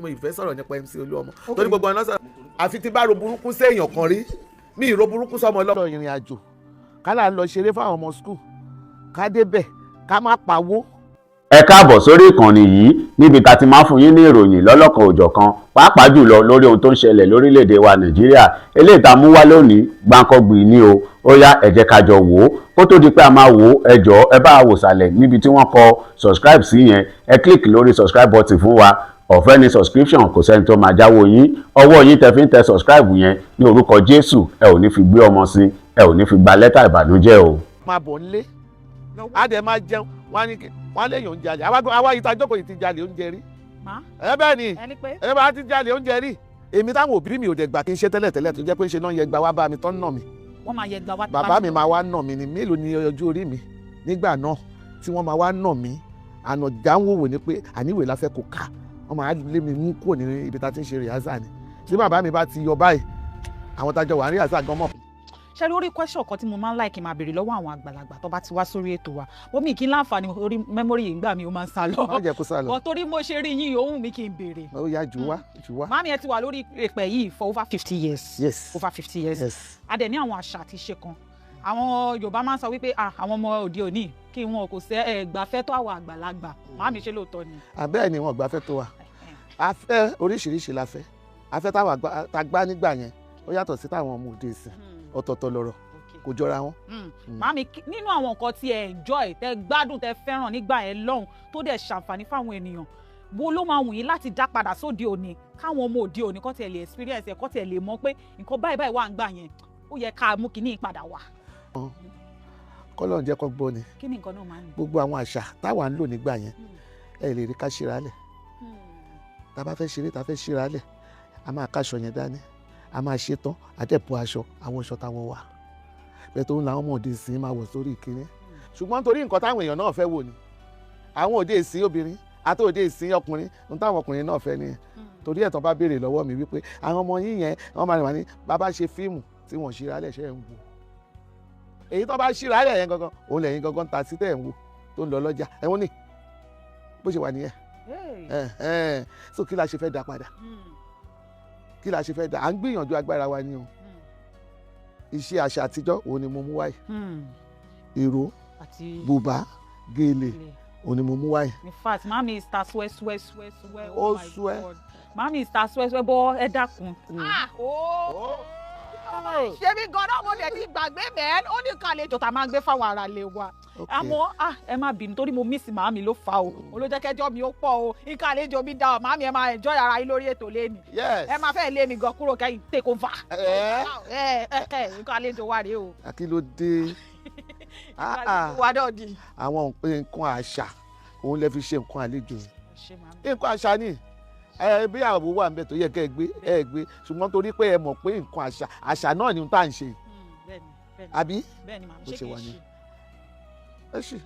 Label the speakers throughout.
Speaker 1: mo ìfẹ́ sọ̀rọ̀ nípa MC Oluomo torí gbogbo ọ̀nà sọ̀rọ̀ àfi tí bá ro burúkú séèyàn kan rí mi ìro burúkú sọmọ lọ́dọ̀ ìrìn àjò kálá lọ ṣeré fáwọn ọmọ skul ká débẹ̀ ká má pawó.
Speaker 2: ẹ káàbọ̀ sórí ìkànnì yìí níbi tá ti máa fún yín ní ìròyìn lọ́lọ́kan òjọ̀kan pàápàá jùlọ lórí ohun tó ń ṣẹlẹ̀ lórílẹ̀‐èdè wa Nàìjíríà eléyìí tá mú wá lónìí gbàǹkangbì ni o ó yá ẹ jẹ́ ká jọ wò ó kó tó di pé a máa wò ó ẹ jọ̀ọ́ ẹ bá wò sàlẹ̀ níbi tí wọ́n kọ subscribe sí yẹn ẹ click lórí subscribe button fún wa ọ̀fẹ́ ni subscription kò sẹ́ni tó máa jáwọ́ yín ọwọ́ yín tẹ fi ń tẹ subscribe yẹn ní orúkọ Jésù ẹ ò ní fi gbé ọmọ sí ẹ ò ní fi gba lẹ́tà ìbànújẹ́ o.
Speaker 1: máa bọ̀ nílé á dẹ̀ máa jẹun wọ́n lè yàn jalè àwa yìí tá a jókòó yìí ti jalè oúnjẹ rí. ẹ bẹ́ẹ̀ ni ẹ bá ti jalè oúnjẹ rí. èmi táwọn òbí mi ò dẹ̀ gbà kí n ṣe tẹ́lẹ̀ tó jẹ́ pé ń ṣe náà yẹ gba wá bá mi tán nà mí.
Speaker 3: wọ́n máa yẹ gba wá.
Speaker 1: bàbá mi máa wá nà mí ni mélòó ni ọjọ́ orí mi nígbà náà tí wọ́n máa wá nà mí àná jáwòwò ni pé àníwèé la fẹ́ kó ká wọ́n máa lé mi mú kúrò ní ibi tá a ti ń ṣe rìhásà ni tí bàbá mi bá ti yọ báyìí àwọn tájọ wà ní rìhásà gan mọ̀.
Speaker 3: ṣe lórí question kan tí mo máa ń like máa béèrè lọ́wọ́ àwọn àgbàlagbà tó bá ti wá sórí ètò wa bó mi kí n láǹfààní orí mẹ́mórì yìí gbà mí ó máa ń sá lọ.
Speaker 1: má jẹ́ kó sá lọ.
Speaker 3: wọ́n torí mo ṣe rí yín òun mi kí n béèrè.
Speaker 1: ó yá jù wá jù wá.
Speaker 3: màmí ẹ ti wà lórí èpè yìí for over 50 years.
Speaker 1: yes
Speaker 3: over 50 years.
Speaker 1: yes.
Speaker 3: a dẹ̀ ní àwọn àṣà àti ìṣe kan àwọn Yorùbá máa ń sọ wípé àwọn ọmọ òde òní kí wọn kò sẹ́ gbàfẹ́ tó àwọn àgbàlagbà màmí ṣe lóòótọ́ ni.
Speaker 1: àbẹ́ẹ̀ ni wọn gbàfẹ́ tó wa afẹ́ oríṣiríṣi la fẹ́ afẹ́ táwọn àgbà nígbà yẹn ó yàtọ̀ sí táwọn ọmọ òde ìsìn ọ̀tọ̀ọ̀tọ̀ lọ́rọ̀ kò jọra wọn.
Speaker 3: màmí nínú àwọn nǹkan tí ẹ enjoy tẹ gbádùn tẹ fẹ́ràn nígbà yẹn lọ́hùn tó dẹ̀ ṣàǹfààní fáwọn ènìyàn wo ló máa wù yín láti dá padà sóde òní káwọn ọmọ òde òní kọ́ tiẹ̀ lè experience ẹ̀ kọ́ tiẹ̀ lè mọ̀ pé nǹkan báyìí báyìí wà ń gbà yẹn ó yẹ ká mú kinní padà wá.
Speaker 1: kọ́lọ̀ ń jẹ́ kó gbọ́ ni
Speaker 3: kí ni nǹkan náà máa ń ní.
Speaker 1: gbogbo àwọn àṣà táwa ń lò nígbà yẹn ẹ lè rí ká ṣíra lẹ̀ tá a bá fẹ́ ṣeré tá a fẹ́ ṣíra lẹ̀ a máa káṣọ yẹn dání a máa ṣe tán àtẹ̀pọ̀ aṣọ àwọn aṣọ táwọn wà bẹ́ẹ̀ tó ń la àwọn òde ìsìn máa wọ̀ sórí ìkíní ṣùgbọ́n torí nǹkan táwọn èèyàn náà fẹ́ wò ni àwọn òde ìsìn obìnrin àti òde ìsìn ọkùnrin ohun táwọn ọkùnrin náà fẹ́ nìyẹn torí ẹ̀ tán bá béèrè lọ́wọ́ mi wípé àwọn ọmọ yín yẹn wọ́n máa rìn wá ní bàbá ṣe fíìmù tí wọ́n ṣíra lẹ̀ ṣe ń wò èyí tó bá ṣíra lẹ̀ yẹn gangan òun lẹ́yìn gangan ta sí tẹ̀ ń wò tó ń lọ lọ́jà ẹ̀wọ̀n ni bó ṣe wà nìyẹn so kí la ṣe fẹ́ dá padà kí la ṣe fẹ́ dá à ń gbìyànjú agbára wa ni o iṣẹ́ àṣà àtijọ́ òun ni mo mú wáyé ìró bùbá gèlè òun ni mo mú wáyé.
Speaker 3: in fact mami is ta swẹ́
Speaker 1: ó swẹ́
Speaker 3: mami is ta swẹ́ bọ́ ẹ dákun. ṣé bí gan-an mo dẹ̀ ti gbàgbé bẹ́ẹ̀ ó ní kàlejò tá a máa ń gbé fáwọn ará ilé wa àmọ́ ẹ má bínú torí mo miss màámi ló fà o olójẹ́kẹ́jọ́ mi ó pọ̀ o nǹkan àlejò mi dá o màámi ẹ máa enjoy ara yín lórí ètò lẹ́nu ẹ máa fẹ́ lé mi gan kúrò kẹ́yìn take over nǹkan àlejò wa rèé o.
Speaker 1: kí ló dé àwọn nǹkan àṣà òun lè fi ṣe nǹkan àlejò nǹkan àṣà ni bí àwọn wà ń bẹ tó yẹ kẹ́ ẹ gbé ṣùgbọ́n torí pé ẹ mọ̀ pé nǹkan àṣà náà ni tá à ń ṣe àbí bó ṣe wà ní. ẹ ṣì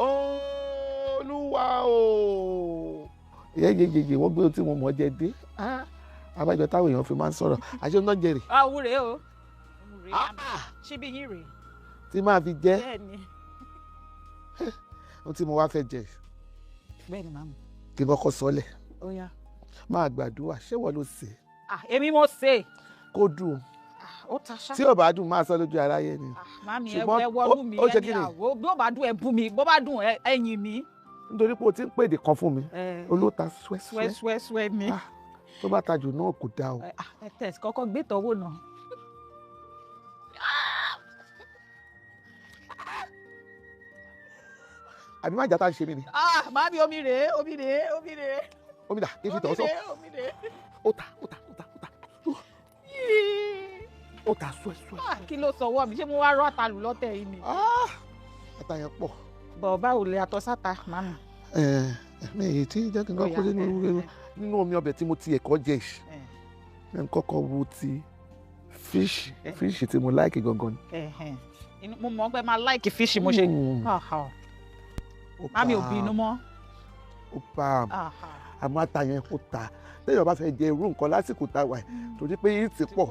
Speaker 1: Olúwa o yeyeyeye wọ́n gbé ohun tí mo mọ̀ jẹ dé abájọ táwọn èèyàn fi máa ń sọ̀rọ̀ àṣẹ ń dán jẹrè.
Speaker 3: àwùrẹ́ o ṣíbí yín rèé.
Speaker 1: tí máa fi jẹ́
Speaker 3: bẹ́ẹ̀ni.
Speaker 1: ohun tí mo wá fẹ́ jẹ
Speaker 3: bẹ́ẹ̀ni màmú.
Speaker 1: kí n kọ́kọ́ sọ́lẹ̀
Speaker 3: ó yá.
Speaker 1: máa gbàdúrà ṣé wọ́n ló ṣe.
Speaker 3: èmi mo ṣe.
Speaker 1: kó dùn
Speaker 3: ó ta ṣá.
Speaker 1: tí ò bá dùn máa sọ lójú aráyé ni.
Speaker 3: màmí ẹ wọlú mi ẹni àwọ bó bá dùn ẹ bú mi bó bá dùn ẹ yìn mí.
Speaker 1: nítorí pé o ti ń pèdè kan fún mi olóòótá
Speaker 3: swẹ́ mi.
Speaker 1: tó bá tajù náà kò dáa o.
Speaker 3: ẹ tẹ̀sí kọ́kọ́ gbé tọ́wọ́ náà.
Speaker 1: àbí má jàtá ń ṣe mí ni.
Speaker 3: màmí omi rèé.
Speaker 1: omi dà kí n fi tọ̀ ọ́ sọ. ó ta swẹ́.
Speaker 3: kí ló sọwọ́ mi ṣé mo wá rọ́ àtàlù lọ́tẹ̀ yìí ni.
Speaker 1: ata yẹn pọ̀.
Speaker 3: bọ̀ báwo lè atọ́ sáta màmí.
Speaker 1: mi èyí tí jẹ́ kí n kọ́ nínú omi ọbẹ̀ tí mo ti ẹ̀kọ́ jẹ ẹ̀ ń kọ́kọ́ wo ti fíṣì tí mo láìkì gangan ni.
Speaker 3: mo mọ̀ pé máa láìkì fíṣì mo ṣe. màmí ò bínú mọ́.
Speaker 1: ó pa àmọ́ ata yẹn kó ta téèyàn bá fẹ́ jẹ irú nǹkan lásìkò tá a wà torí pé yìí ti pọ̀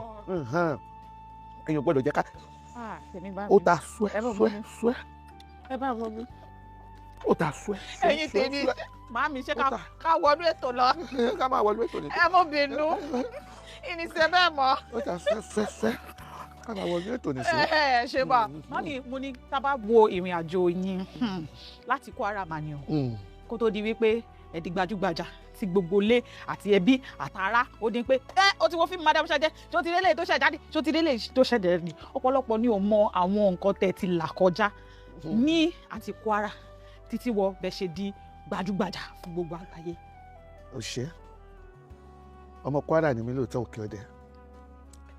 Speaker 1: èèyàn gbọ́dọ̀ jẹ́ ká ó ta swẹ́
Speaker 3: ẹ bá wọ mi.
Speaker 1: ó ta swẹ́.
Speaker 3: ẹ̀yin tèmi Màámi ṣé ká wọnú ètò lọ.
Speaker 1: Ká máa wọnú ètò ni.
Speaker 3: Ẹ mọ́ bínú. Ìníṣẹ́ bẹ́ẹ̀ mọ́.
Speaker 1: Ó ta fẹ́. Ká máa wọnú ètò ní sí.
Speaker 3: Ṣé bá màámi mo ní tá bá wo ìrìn àjò yín láti Kwara mà ni o. Kó tó di wípé ẹ di gbajúgbajà tí gbogbo ilé àti ẹbí àtàrà ó dín pé ó ti wo fíìmù Madam Saje tó ti rélé tó ṣẹ̀ jáde tó ti rélé tó ṣẹ̀ dẹ̀ ni ọ̀pọ̀lọpọ̀ ni ò mọ àwọn nǹkan tẹ́ ti là kọjá ní àti Kwara títí wọ bẹ́ẹ̀ ṣe di gbajúgbajà fún gbogbo àgbáyé.
Speaker 1: Ó ṣe ọmọ Kwara ni mí lóòótọ́ Òkè Ọdẹ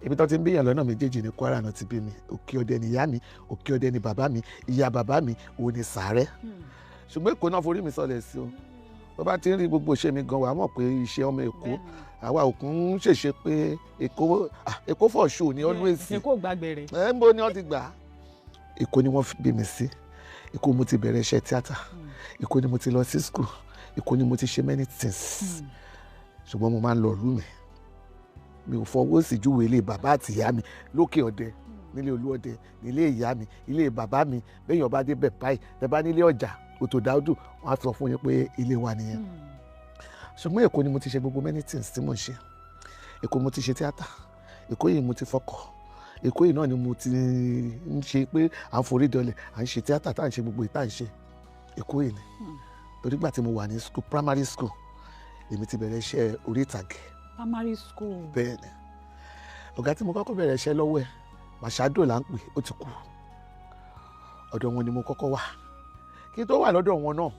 Speaker 1: ibi tó ti ń bíyàn lọ́nà méjèèjì ní Kwara náà ti bí mi. Òkè Ọdẹ ni ìyá mi, Òkè Ọdẹ ni bàbá mi, ìyá bàbá mi òun ni Sàárẹ̀. Ṣùgbọ́n Èkó náà forí mi sọlẹ̀ sí o. Tó bá ti ń rí gbogbo ṣe mi gan wà mọ̀ pé iṣẹ́ ọmọ Èkó àwa òkun ń ṣèṣe pé Èkó for show ni always.
Speaker 3: Èkó gbàgbẹ̀rẹ̀.
Speaker 1: Ń bo ni wọ́n ti gbà. Èkó ni wọ́n bí mi sí. Èkó mo ti bẹ̀rẹ̀ iṣẹ́ tíátà. Èkó ni mo ti lọ sí school. Èkó ni mo ti ṣe many things. Ṣùgbọ́n mo máa ń lọ ìlú mi ò fọwọ́ sí júwe ilé bàbá àti ìyá mi lókè Ọdẹ nílé Olúọdẹ nílé ìyá mi ilé bàbá mi bẹ́yàn bá dé bẹ̀ báyìí tẹ́ bá nílé ọjà Òtò Dáúdù wọ́n á sọ fún yín pé ilé wa nìyẹn. Ṣùgbọ́n Èkó ni mo ti ṣe gbogbo many things tí mo ń ṣe. Èkó mo ti ṣe tíátà. Èkó yìí mo ti fọkọ̀. Èkó yìí náà ni mo ti ń ṣe pé à ń forí dọlẹ̀ à ń ṣe tíátà tá à ń ṣe gbogbo ìta ń ṣe. Èkó yìí ni. Torí gbà tí mo wà ní school primary school èmi ti bẹ̀rẹ̀ iṣẹ́ orí ìtàgé.
Speaker 3: Primary school.
Speaker 1: Bẹ́ẹ̀ ni ọ̀gá tí mo kọ́kọ́ bẹ̀rẹ̀ iṣẹ́ lọ́wọ́ ẹ̀ Màṣádò là ń pè ó ti kú. Ọ̀dọ̀ wọn ni mo kọ́kọ́ wà. Kí n tó wà lọ́dọ̀ wọn náà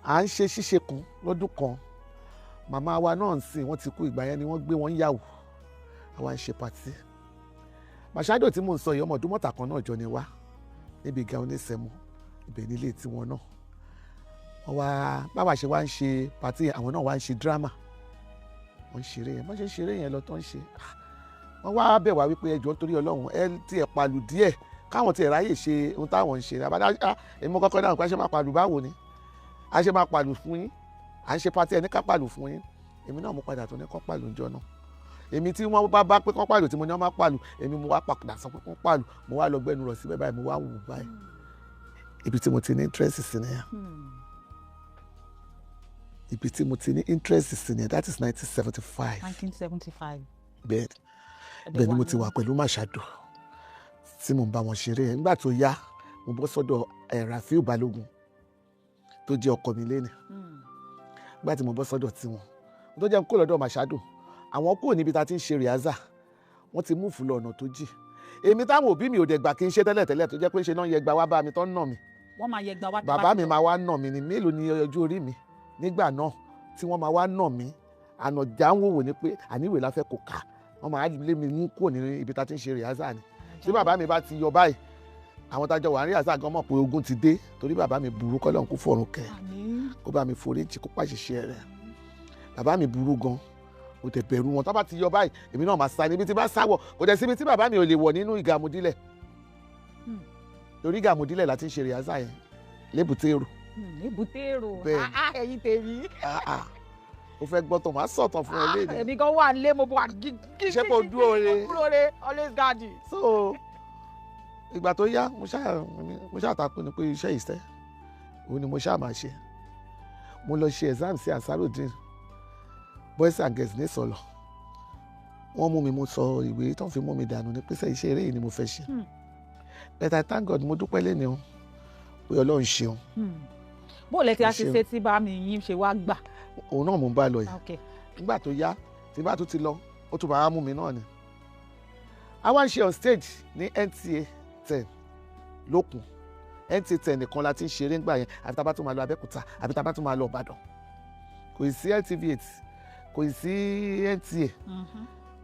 Speaker 1: à ń ṣe ṣíṣe kan lọ́dún kan màmá wa náà ń sìn wọ́n ti kú ìgbà yẹn ni wọ́n gbé wọn yàwó àwa ń ṣe pàtí. Màṣádò tí mò ń sọ yìí ọmọ ọdún mọ́ta kan náà jọ ni wá níbi ìga oníṣẹ́mu ibẹ̀ nílé tiwọn náà. Wọ́n wá báwa ṣe wá ń ṣe pàtí àwọn náà wá ń ṣe dírámà wọ́n ń ṣeré yẹn bọ́n ṣe ń ṣeré yẹn lọ tó ń ṣe. Wọ́n wá bẹ̀ wá wípé ẹjọ́ nítorí Ọlọ́run ẹ tiẹ̀ palù díẹ̀ káwọn tiẹ̀ ráyè ṣe ohun táwọn ń ṣe. Àbádá èmi mo kọ́kọ́ dáhùn pé a ṣe máa palù báwo ni a ṣe máa palù fún yín à ń ṣe pàtí ẹ ní ká palù fún yín. Èmi náà mo padà tó ní kọ́ palù ńjọ́ náà. Èmi tí wọ́n bá pé kọ́ palù tí mo ní wọ́n máa palù èmi mo wá padà sọ pé kọ́ palù mo wá lọ gbẹ́nu rọ̀ síbẹ̀ báyìí mo wá wù báyìí. Ibi tí mo ti ní interest sí nìyẹn. Ibi tí mo ti ní interest sí nìyẹn that is 1975.
Speaker 3: 1975.
Speaker 1: Bẹ́ẹ̀ ni mo ti wà pẹ̀lú Màṣádò tí mo ń bá wọn ṣeré yẹn. Nígbà tó yá mo bọ́ sọ́dọ̀ Rafiu Balógun tó jẹ́ ọkọ mi lẹ́nu. Nígbà tí mo bọ́ sọ́dọ̀ tiwọn tó jẹ́ kó lọ́dọ̀ Màṣádò àwọn kúrò níbi tá a ti ń ṣe rìhásà wọ́n ti múùfù lọ ọ̀nà tó jì. Èmi táwọn òbí mi ò dẹ̀ gbà kí n ṣe tẹ́lẹ̀tẹ́lẹ̀ tó jẹ́ pé ṣe náà yẹ gba wá bá mi tó ń nà mí.
Speaker 3: Wọ́n máa yẹ gba wá.
Speaker 1: Bàbá mi máa wá nà mí ni mélòó ni ọjọ́ orí mi nígbà náà tí wọ́n máa wá nà mí ànàjà ń wòwò ni pé àníwèé la fẹ́ kó kà wọ́n máa lé mi mú kúrò ní ibi tá a ti ń ṣe rìhásà ni. Tí bàbá mi bá ti yọ báyìí àwọn tájọ wà ní rìhásà gan mọ̀ pé ogun ti dé torí bàbá mi burú kọ́lọ́run kó fọ̀run kẹ́ kó bá mi foríjì kó pàṣẹṣẹ rẹ̀. Bàbá mi burú gan mo tẹ̀ bẹ̀rù wọn tó bá ti yọ báyìí èmi náà máa sá níbi tí bá sáwọ̀ kò dẹ̀ síbi tí bàbá mi ò lè wọ̀ nínú ìgàmùdílẹ̀ torí ìgàmùdílẹ̀ láti ń ṣe rìhásà yẹn lébùtérò.
Speaker 3: Lébùtérò ẹ̀yin tèmi.
Speaker 1: O fẹ́ gbọ́ tó máa sọ̀tàn fún ẹ léde.
Speaker 3: Èmi gan wà nílé mo bọ̀ àgígí.
Speaker 1: Ṣé kò dúró re?
Speaker 3: Dúró re always guard.
Speaker 1: So ìgbà tó yá mo ṣáà takú ni pé iṣẹ́ ìṣẹ́ òun ni mo ṣáà máa ṣe. Mo lọ ṣe exam sí Ansarudeen boys and girls ní Sọ̀lọ̀. Wọ́n mú mi mo sọ ìwé tó ń fi mú mi dànù ní pèsè iṣẹ́ eré yìí ni mo fẹ́ ṣe. But I thank God mo dúpẹ́ lẹ́ni o pé Ọlọ́run ṣeun.
Speaker 3: Bó lẹ ti a ṣe tí bá mi yín ṣe wá gbà.
Speaker 1: Òun náà mo ń bá lọ yìí. Nígbà tó yá tí bá tún ti lọ ó tún bá mú mi náà ni. A wá ń ṣe on stage ní NTA 10 lókun. NTA 10 nìkan la ti ń ṣeré ńgbà yẹn àbí tá bá tún máa lọ Abẹ́òkúta àbí tá bá tún máa lọ Ìbàdàn. Kò sí NTV 8 kò sí NTA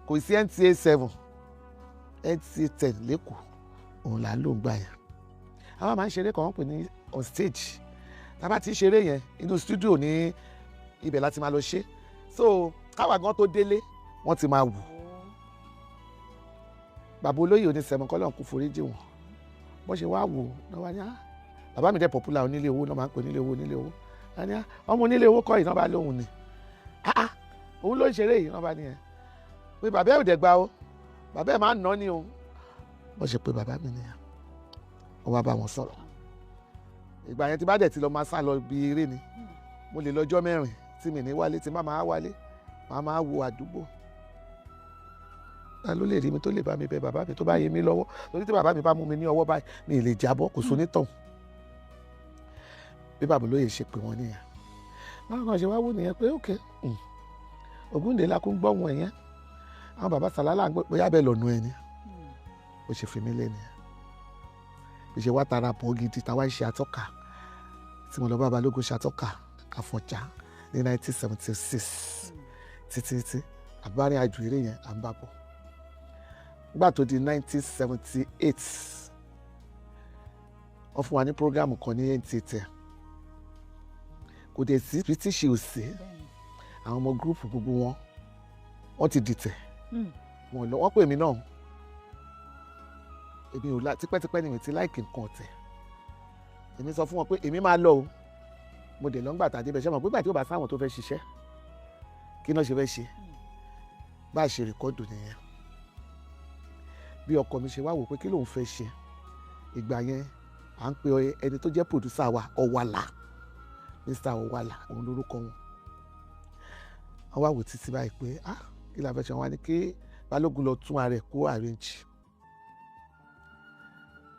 Speaker 1: kò sí NTA 7 NTA 10 lẹ́kọ̀ọ́ òun là ń lò ń gbà yẹn. Àwa máa ń ṣeré kan wọ́n pè ní on stage tá bá ti ń ṣeré yẹn inú studio ní ibẹ̀ láti máa lọ ṣe so káwa gan tó délé wọ́n ti máa wù. Bàbá olóyè oníṣẹ́mọ kọ́lọ́n kú foríjì wọn bọ́n ṣe wá wò náà wá ní bàbá mi dẹ́ popular onílé owó náà máa ń pè onílé owó ọmọ onílé owó kọ́ yìí náà bá lóhùn ni òun ló ń ṣeré yìí náà bá nìyẹn pé bàbá ẹ̀ ò dẹ̀ gba o bàbá ẹ̀ máa ń ná ni o bọ́n ṣe pé bàbá mi nìyẹn wọ́n wá bá wọn sọ̀rọ̀ ìgbà yẹn tí bá dẹ̀ ti lọ máa sá lọ bí eré ni mo lè lọ́jọ́ mẹ́rin tí mi ní wálé tí máa wálé máa wo àdúgbò ta ló lè rí mi tó lè bá mi bẹ bàbá mi tó bá yé mi lọ́wọ́ torí tí bàbá mi bá mú mi ní ọwọ́ báyìí mi ì lè jábọ́ kò sóní tàn bí bàbá olóyè ṣe pè wọ́n nìyẹn báwọn kan ṣe wá wò nìyẹn pé ok Ògúndé la kún gbọ́ wọn yẹn àwọn bàbá sàlálà ń gbé bóyá bẹ́ẹ̀ lọ́nu ẹni ó ṣe fi mí lé nìyẹn bí ṣe wá tara pọ̀ gidi táwa ń ṣe àtọ́ka tí mo lọ bá Balógun ṣe àtọ́ka Àfọ̀njá ní 1976 títí àbárin àjò eré yẹn à ń bá bọ̀ nígbà tó di 1978 wọ́n fún wa ní prógámù kan ní NTA kò dé sí british òsè àwọn ọmọ gúrúùpù gbogbo wọ́n ti dìtẹ̀ wọ́n pè mí náà èmi ò tipẹ́tipẹ́ ni mi ti láìkì nǹkan ọ̀tẹ̀ èmi sọ fún wọn pé èmi máa lọ o mo dẹ̀ lọ́ngbà tàdé bẹ̀ ṣe mọ̀ pé gbà tí ó bá sáwọn tó fẹ́ ṣiṣẹ́ kí náà ṣe fẹ́ ṣe bá a ṣe rìkọ́dù nìyẹn bí ọkọ mi ṣe wá wò pé kí lòun fẹ́ ṣe ìgbà yẹn à ń pe ẹni tó jẹ́ pòdúsà wa Ọ̀wàlà Mr. Ọ̀wàlà òun lórúkọ wọn wọ́n wá wò títí báyìí pé kí la fẹ́ ṣe wọn ni kí Balógun lọ tún ara ẹ̀ kó arrange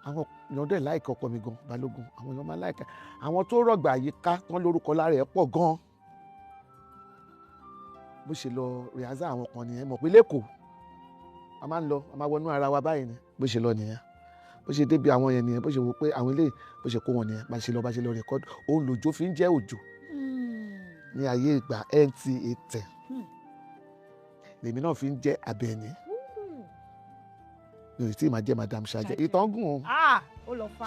Speaker 1: àwọn èèyàn dẹ̀ láìka ọkọ mi gan Balógun àwọn èèyàn máa láìka àwọn tó rọ̀gbà àyíká tán lórúkọ lára ẹ̀ pọ̀ gan bó ṣe lọ rìhásà àwọn kan nìyẹn mọ̀ pé lẹ́kọ̀ọ́ a máa ń lọ a máa wọnú ara wa báyìí ni bó ṣe lọ nìyẹn bó ṣe débi àwọn yẹn nìyẹn bó ṣe wò pé àwọn ilé bó ṣe kó wọn nìyẹn bá ṣe lọ rẹ̀kọ́dù òun lòjó fi ń jẹ́ òjò ní ayé ìgbà NTA 10 lèmi náà fi ń jẹ́ Àbẹ̀ní mi ò tí ì máa jẹ́ Madam Saje ìtàn gùn o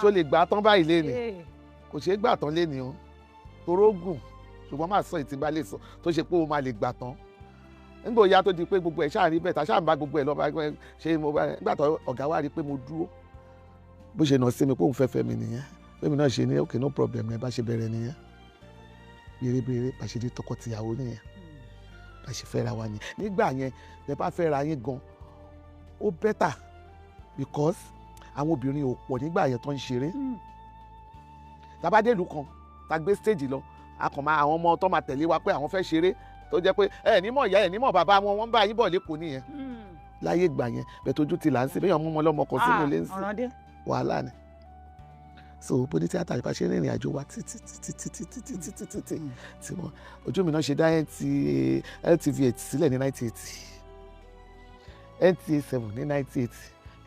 Speaker 1: ṣó lè gbà tán báyìí léni kò ṣeé gbà tán léni o toró gùn ṣùgbọ́n máa sọ ìtìbá lè sọ tó ṣe pé o máa lè gbà tán nígbà òya tó di pé gbogbo ẹ̀ ṣáà rí bẹ́ẹ̀ tá ṣáà ń bá gbogbo ẹ̀ lọ ṣe mo bá nígbà tó ọ̀gá wa rí pé mo dúró bó ṣe nà sí mi pé òun fẹ́ mi nìyẹn pé mi náà ṣe ní ok no problem yẹn bá ṣe bẹ̀rẹ̀ nìyẹn béèrè bá ṣe di tọkọtìyàwó nìyẹn bá ṣe fẹ́ra wa nìyẹn nígbà yẹn bẹ́ẹ̀ bá fẹ́ra yín gan ó better because àwọn obìnrin ò pọ̀ nígbà yẹn tó ń ṣeré tabadélu kan ta gbé stage lọ akọ̀mọ́ àwọn ọmọ tó máa tẹ̀lé wa pé àwọn fẹ́ ṣeré tó jẹ́ pé ẹ nímọ̀ ìyá ẹ nímọ̀ bàbá wọn wọ́n bá yín bọ̀ lẹ́kọ̀ọ́ nìyẹn láyé ìgbà yẹn bẹ́ẹ̀ tójú ti là ń sìn bẹ́ẹ̀ ọmọ ọlọ́mọ kan sínú ilé ń sìn wàhálà ni so bó ní tíátà ìbá ṣe rìnrìn àjò wa títí tí wọn ojú mi náà ṣe dá LTV8 sílẹ̀ ní 1980 NTA 7 ní 1980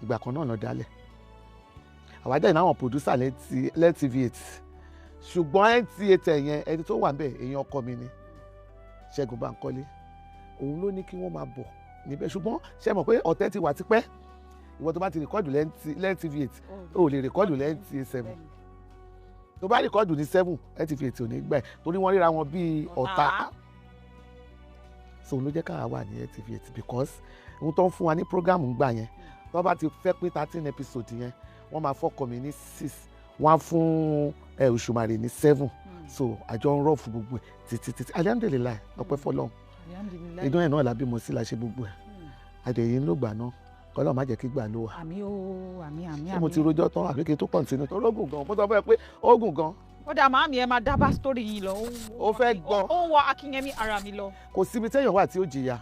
Speaker 1: ìgbà kan náà lọ dálẹ̀ àwájá ìnáwó àwọn pòdúsà LTV8 ṣùgbọ́n NTA 10 yẹn ẹni tó wà ń bẹ̀ èèyàn ọkọ mi ni Ṣẹ́gun Bánkọ́lé òun ló ní kí wọ́n máa bọ̀ níbẹ̀ ṣùgbọ́n ṣe mọ̀ pé ọ̀tẹ̀ ti wà tipẹ́ ìwọ tó bá ti rìkọ́dù LTV8 o lè rìkọ́dù NTA 7 tó bá rìkọ́dù ní 7 LTV8 ò ní gbà ẹ̀ torí wọ́n ríra wọn bíi ọ̀tá so ló jẹ́ káwa wà ní LTV8 because ohun tó ń fún wa ní programu gbà yẹn tó bá ti fẹ́ pé 13 episode yẹn wọ́n máa fọ́kọ mi ní 6 wọ́n á fún Òṣùmàrè ní 7 so àjọ ń rọ̀ fún gbogbo ẹ̀ títí alihamdulilayi ọpẹ́ fọ́lọ́run inú ẹ̀ náà la bímọ sí la ṣe gbogbo ẹ̀ àdéhìn ló gbà náà kọ́lọ́ má jẹ́ kí gbà ló wà.
Speaker 3: àmì o àmì.
Speaker 1: ṣé mo ti rojọ́ tán àbí kí n tó kọ̀ǹtínú tó rógùn gan mo sọ fún ẹ pé ó gùn gan.
Speaker 3: ó dà màámi ẹ máa dábàá sítórì yìí lọ.
Speaker 1: ó fẹ́ gbọ́
Speaker 3: ó ń wọ Akínyẹmí ara mi lọ.
Speaker 1: kò síbi téèyàn wà tí ó jìyà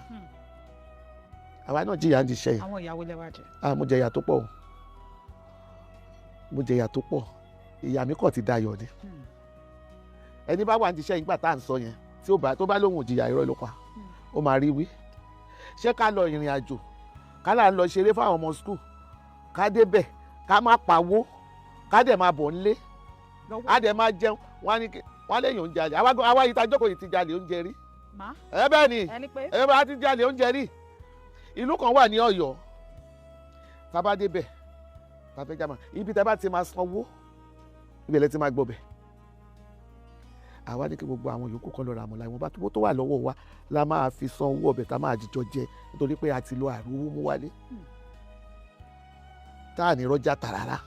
Speaker 1: àwa náà jìyà ń di iṣẹ́ yìí.
Speaker 3: àwọn ìyàwó lẹ́wà jẹ.
Speaker 1: mo jẹ ìyà tó pọ̀ mo jẹ ìyà tó pọ̀ ìyà mi kàn ti dayọ̀ ni ẹni bá wà ní iṣẹ́ ìgbà tá à ń sọ yẹn tó bá lóhùn jìyà irọ́ ló pa ó máa rí wí ṣé ká lọ ìrìn àjò ká là ń lọ ṣeré fáwọn ọmọ skul ká débẹ̀ ká má pawó ká dẹ̀ máa bọ̀ nílé á dẹ̀ máa jẹun wọ́n lẹ́yìn oúnjẹ àlè àwa yìí ta jókòó yìí ti jalè oúnjẹ rí ẹ bẹ́ẹ̀ ni ẹ bá ti jalè oúnjẹ rí ìlú kan wà ní Ọ̀yọ́ tá a bá débẹ̀ tá a fẹ́ jáma ibi tá a bá ti máa sanwó ibẹ̀ lẹ́ ti máa gbọ́bẹ̀ àwa ní kí gbogbo àwọn yòókù kan lọ ra àmọ̀lá ìwọ̀nba tó wà lọ́wọ́ wa la máa fi san owó ọbẹ̀ tá a máa jíjọ jẹ nítorí pé a ti lo àrùwó mú wálé tá à ní rọ́jà tà rárá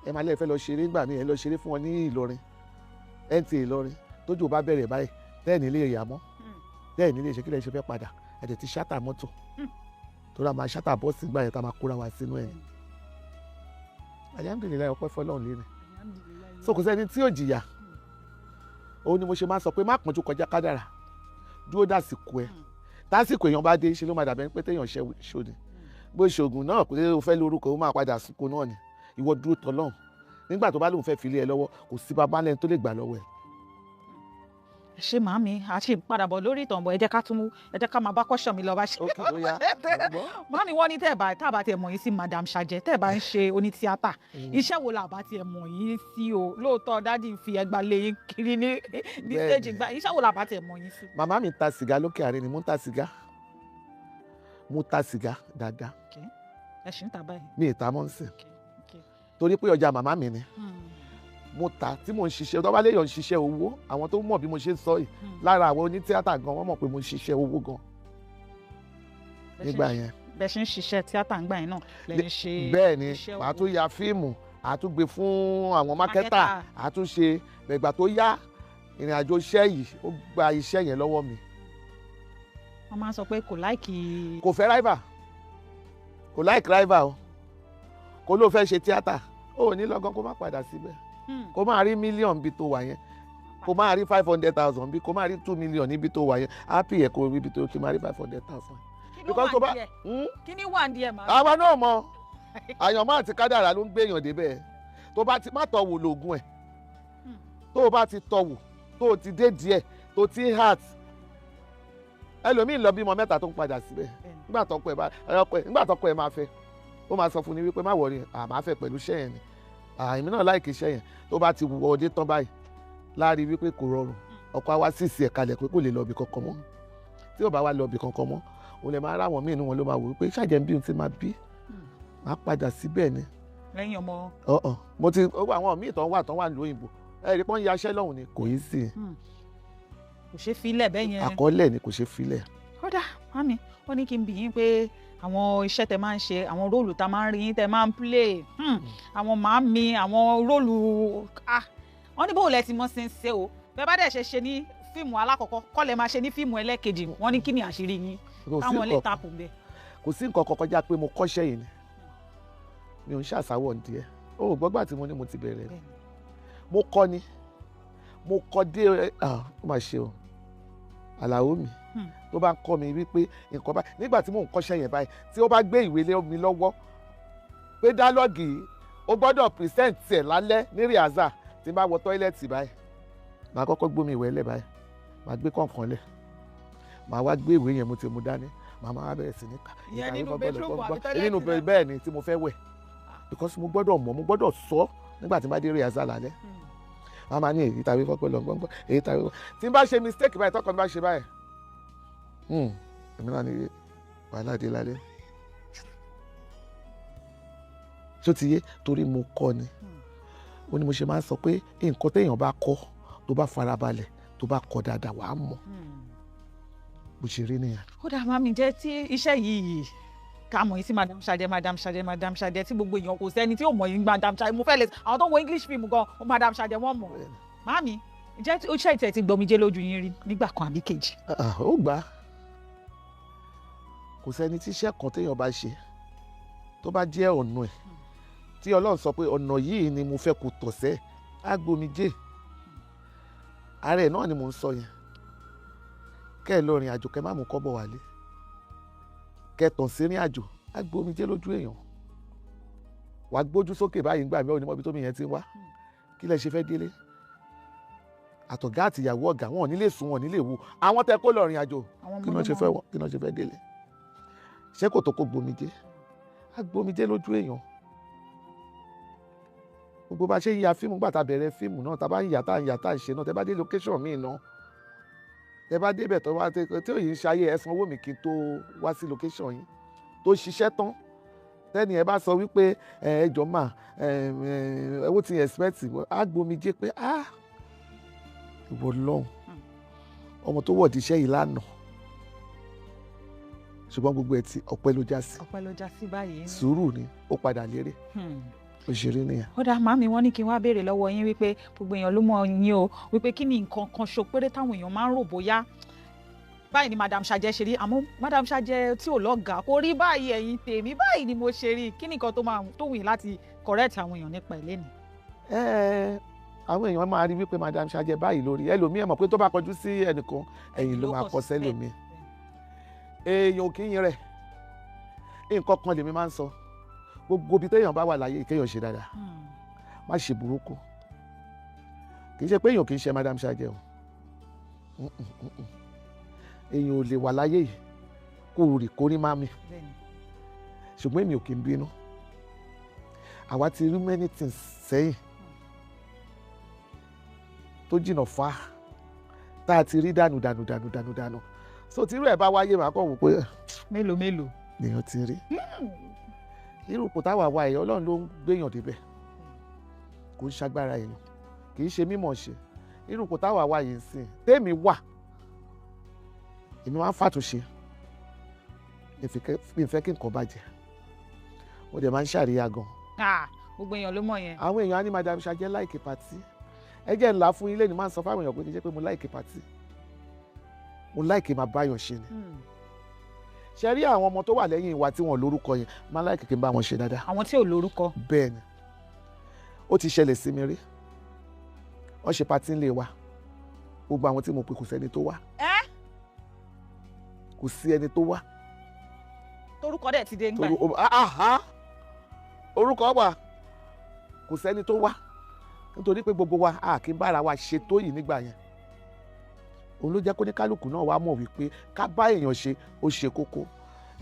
Speaker 1: ẹ máa lẹ́ẹ̀fẹ́ lọ ṣeré nígbà míì ẹ lọ ṣeré fún wọn ní Ìlọrin NTA Ìlọrin tójú bá bẹ̀rẹ̀ báyìí bẹ́ẹ̀ nílé ìyàmọ́ bẹ́ẹ̀ nílé ìṣe kí lẹ́yìn ṣe fẹ́ padà ẹ̀jẹ̀ ti ṣátà mọ́tò tó rà máa ṣátà bọ́ọ̀sì gbà yẹn tá a máa kóra wa sínú ẹ̀yìn alihamudulilayi ọpẹ́ fọ́lọ́run lé ní so kò sẹ́ni tí yóò jìyà òun ni mo ṣe máa sọ pé má pọ́njú kọjá kádàrá dúró dàsìkò ẹ̀ tásìkò èèyàn bá dé ṣe ló máa dàbẹ́ pé téèyàn ṣòdì bó ṣoògùn náà kò o fẹ́ lórúkọ ó máa padà sípò náà ni ìwọ dúró tọ́lọ́run nígbà tó bá lóun fẹ́ fi lé ẹ lọ́wọ́ kò sí bàbá lẹ́ni tó lè gbà lọ́wọ́ ẹ̀.
Speaker 3: ẹ ṣe màámi a ṣe padà bọ̀ lórí ìtàn bọ̀ ẹ jẹ́ ká máa bá kọ́ṣọ̀ mi lọ bá ṣe.
Speaker 1: ókè ó yá
Speaker 3: màámi wọ́n ní tẹ́ ẹ̀ bá tiẹ̀ mọ̀ yín sí madam Saje tẹ́ ẹ̀ bá ń ṣe onítíátà iṣẹ́ wo là bá tiẹ̀ mọ̀ yín sí o lóòótọ́ dádì ń fi ẹgbàá lé yín kiri ní stage gbà iṣẹ́ wo là bá tiẹ̀ mọ̀ yín sí.
Speaker 1: màmá mi ta sìgá lókè àárẹ̀ ni mo ta sìgá dáadáa.
Speaker 3: ẹ ṣì ń ta báyìí.
Speaker 1: mi ì ta mọ́ ń sìn torí pé ọjà màmá mi ni mo ta tí mo ń ṣiṣẹ́ tó bá léèyàn ń ṣiṣẹ́ owó àwọn tó mọ̀ bí mo ṣe ń sọ yìí lára àwọn onítíátà gan wọ́n mọ̀ pé mo ń ṣiṣẹ́ owó gan nígbà yẹn.
Speaker 3: bẹ́ẹ̀ ṣe ń ṣiṣẹ́ tíátà ń gbà yẹn náà lẹ́yìn ṣe
Speaker 1: bẹ́ẹ̀ ni màá tún ya fíìmù àtúgbé fún àwọn mákẹ́tà àtúnṣe ìgbà tó yá ìrìn àjò iṣẹ́ yìí ó gba iṣẹ́ yẹn lọ́wọ́ mi.
Speaker 3: wọ́n máa ń sọ pé kò láìkì.
Speaker 1: kò fẹ́ ráìvà kò láìkì ráìvà o kó ló fẹ́ ṣe tíátà ó ní lọ́gán kó má padà síbẹ̀ kó máa rí mílíọ̀nù bí tó wà yẹn kó máa rí 500,000 bí kó máa rí 2 million níbi tó wà yẹn happy ẹ̀ kó rí ibi tó kí máa rí 500,000.
Speaker 3: kí ni wà ní ẹ̀ máa.
Speaker 1: àwa náà mọ àyànmọ́ àti kádàrá ló ń gbé èèyàn débẹ̀ tó bá ti má tọ̀ wò lóògùn ẹ̀ tó o bá ti tọ̀ wò tó o ti dé díẹ̀ tó ti ń heart ẹlòmíín lọ bímọ 3 tó ń padà síbẹ̀ nígbà tọkọ ẹ̀ máa fẹ́ ó máa sọ fún ni wípé má wọrí àmà fẹ́ pẹ̀lú iṣẹ́ yẹn ni èmi náà láìkí iṣẹ́ yẹn tó bá ti wọ ọdẹ tán báyìí láàrin wípé kò rọrùn ọkọ àwa sísì ẹ̀ kalẹ̀ pé kò lè lọ ibì kankan mọ́ tí ò bá wá lọ ibì kankan mọ́ òun lè máa ráwọn míì nínú wọn ló máa wò wípé ṣàjẹ́ bí n ti máa bí máa padà síbẹ̀ ni.
Speaker 3: lẹ́yìn ọmọ.
Speaker 1: mo ti àwọn míì tán wà lóyìnbó ẹ̀rí pọ́n yaṣẹ́ lọ́hùn ni kò yí sí i.
Speaker 3: kò ṣe filẹ̀ bẹ́ẹ̀ yẹn.
Speaker 1: àkọọ́lẹ̀ ni kò ṣe filẹ̀.
Speaker 3: kódà mami ó ní kí n bì yín pé àwọn iṣẹ́ tẹ máa ń ṣe àwọn róòlù tá máa ń rí yín tẹ máa ń play àwọn màámi àwọn róòlù wọ́n ní bóòlù ẹ ti mọ́ sí ń ṣe o bẹ́ẹ̀ bá dẹ̀ ṣe ní fíìmù alákọ̀ọ́kọ́ kọ́ lẹ máa ṣe ní fíìmù ẹlẹ́ẹ̀kejì wọ́n ní kí ni àṣírí yín káwọn lè tapò bẹ́ẹ̀.
Speaker 1: kò sí nǹkan kan kọjá pé mo kọ́ṣẹ́ yìí ni mi ò ń ṣàṣàwọ̀ díẹ̀ ó gbọ́gbà tí mo ní mo ti bẹ̀rẹ̀ mo kọ́ ni mo kọ́ dé ó mà ṣe o àlàó mi tó bá ń kọ́ mi wípé nǹkan báyìí nígbà tí mò ń kọ́ṣẹ́ yẹn báyìí tí ó bá gbé ìwé lé mi lọ́wọ́ pé dálọ́gì yìí ó gbọ́dọ̀ present ẹ̀ lálẹ́ ní rìhásà tí n bá wọ tọ́ílẹ̀tì báyìí màá kọ́kọ́ gbómi ìwẹ̀ lẹ̀ báyìí màá gbé kọ̀ọ̀kan lẹ̀ màá wá gbé ìwé yẹn mo ti mú dání màá máa bẹ̀rẹ̀ sí ní kà
Speaker 3: nínú
Speaker 1: bẹ́ẹ̀ ni tí mo fẹ́ wẹ̀ because mo gbọ́dọ̀ mọ̀ mo gbọ́dọ̀ sọ nígbà tí n bá dé rìhásà lálẹ́ màá máa ní èyí tàbí fọ́pẹ́ lọ́gbọ́ngbọ́n èyí tàbí tí n bá ṣe mistake báyìí tọkọ mi bá ṣe báyìí èmi náà ní wàhálà dé lálẹ́ ṣó ti yé torí mo kọ́ ni ó ní mo ṣe máa ń sọ pé nǹkan téèyàn bá kọ́ tó bá farabalẹ̀ tó bá kọ́ dáadáa wàá mọ̀ bó ṣe rí nìyẹn.
Speaker 3: ó dà máa mi jẹ́ tí iṣẹ́ yìí ká mọ̀ yín sí madam Saje tí gbogbo èèyàn kò sẹ́ni tí ò mọ̀ yín madam Saje mo fẹ́ lè àwọn tó ń wo English film gan madam Saje wọ́n mọ̀ màámi jẹ́ iṣẹ́ ìtẹ̀ ti gbọmijé lójú yín rí nígbà kan àbí kejì.
Speaker 1: ó gbà á kò sẹ́ni tí iṣẹ́ kan téèyàn bá ṣe tó bá jẹ́ ọ̀nà ẹ̀ tí Ọlọ́run sọ pé ọ̀nà yìí ni mo fẹ́ kó tọ̀ sẹ́ á gbomijé ara ẹ̀ náà ni mò ń sọ yẹn kẹ́ ẹ lọ rìn àjò kẹ́ má mú kọ́bọ̀ wálé kẹ́ ẹ tàn sí rìn àjò á gbomijé lójú èèyàn wàá gbójú sókè báyìí gbà mí ò ní mọ̀ ibi tómi yẹn ti wá kí lẹ ṣe fẹ́ délé àtọ̀gá àtìyàwó ọ̀gá wọn ò ní lè sùn wọn ò ní lè wo àwọn tẹ́ kó lọ rìn àjò kí náà ṣe fẹ́ délé ṣé kò tó kó gbomijé á gbomijé lójú èèyàn gbogbo bá ṣe ń ya fíìmù gbà tá bẹ̀rẹ̀ fíìmù náà tá bá ń yà tá ń ṣe náà tẹ́ bá dé location míì náà tẹ́ bá débẹ̀ tó wá tí òyìn ń ṣayé ẹ sanwó mi kí n tó wá sí location yìí tó ṣiṣẹ́ tán tẹ́ni ẹ bá sọ wípé ẹ jọ mà owó ti expect á gbomijé pé ìwọ lọ́hùn ọmọ tó wọ̀dí iṣẹ́ yìí lánàá ṣùgbọ́n gbogbo ẹ̀ tí ọpẹ́ ló já sí.
Speaker 3: ọpẹ́ ló já sí báyìí.
Speaker 1: sùúrù ni ó padà lérè. òṣèré nìyẹn.
Speaker 3: ó dá màmí wọn ní kí n wá béèrè lọ́wọ́ yín wípé gbogbo èèyàn ló mọ̀ yín o wípé kí ni nǹkan kan ṣo péré táwọn èèyàn máa ń rò bóyá báyìí ni madam Saje ṣe rí àmọ́ madam Saje tí ò lọ́gàá kò rí báyìí ẹ̀yin tèmi báyìí ni mo ṣe rí kí ni nǹkan tó wù yín láti correct àwọn èèyàn nípa ẹ̀ lẹ́nu.
Speaker 1: àwọn èèyàn máa rí wípé madam Saje báyìí lórí ẹlòmíì mọ̀ pé tó bá kọjú sí ẹnìkan ẹ̀yìn ló máa kọ sẹ́lòmíì. èèyàn ò kí ń rẹ̀ nǹkan kan lèmi máa ń sọ gbogbo ibi téèyàn bá wà láyé kéèyàn ṣe dáadáa má ṣe burúkú kì í ṣe pé èèyàn kì í ṣe madam Saje o èèyàn ò lè wà láyé yìí kó o rì kórí má mi ṣùgbọ́n èmi ò kì í bínú àwa ti rí many things sẹ́yìn tó jìnnà fa tá a ti rí dànù so tí irú ẹ̀ bá wáyé màá kọ̀ wò pé
Speaker 3: mélòó
Speaker 1: lèèyàn ti rí irú kò táwa wá ẹ̀ Ọlọ́run ló ń gbéyàn débẹ̀ kò ń ṣagbára èèyàn kì í ṣe mímọ̀ ṣe irú kò táwa wá yìí sìn tèmi wà èmi máa ń fàtúnṣe ìfẹ́ kí nǹkan bàjẹ́ mo dẹ̀ máa ń ṣàríyá gan.
Speaker 3: gbogbo èèyàn ló mọ̀ yẹn.
Speaker 1: àwọn èèyàn á ní madam Saje láìkè pàtí ẹ jẹ́ ńlá fún ilé ni máa ń sọ fáwọn èèyàn pé kì í ṣe pé mo láìkè pàtí mo láìkè máa báyọ̀ ṣe ni. ṣe rí àwọn ọmọ tó wà lẹ́yìn ìwà tí wọ́n lórúkọ yẹn máa láìkè kí n bá wọn ṣe dáadáa.
Speaker 3: àwọn tí ò lórúkọ.
Speaker 1: bẹ́ẹ̀ ni ó ti ṣẹlẹ̀ sí mi rí wọ́n ṣe pàtí ńlé wa gbogbo àwọn tí mo pè kò sẹ́ni tó wá. kò sí ẹni tó wá.
Speaker 3: torúkọ dẹ̀ ti dé nígbà yẹn.
Speaker 1: orúkọ wà kò sẹ́ni tó wá nítorí pé gbogbo wa a kì í bára wa ṣe tó yìí nígbà yẹn òun ló jẹ́ kó ní kálukú náà wá mọ̀ wípé ká bá èèyàn ṣe ó ṣe kókó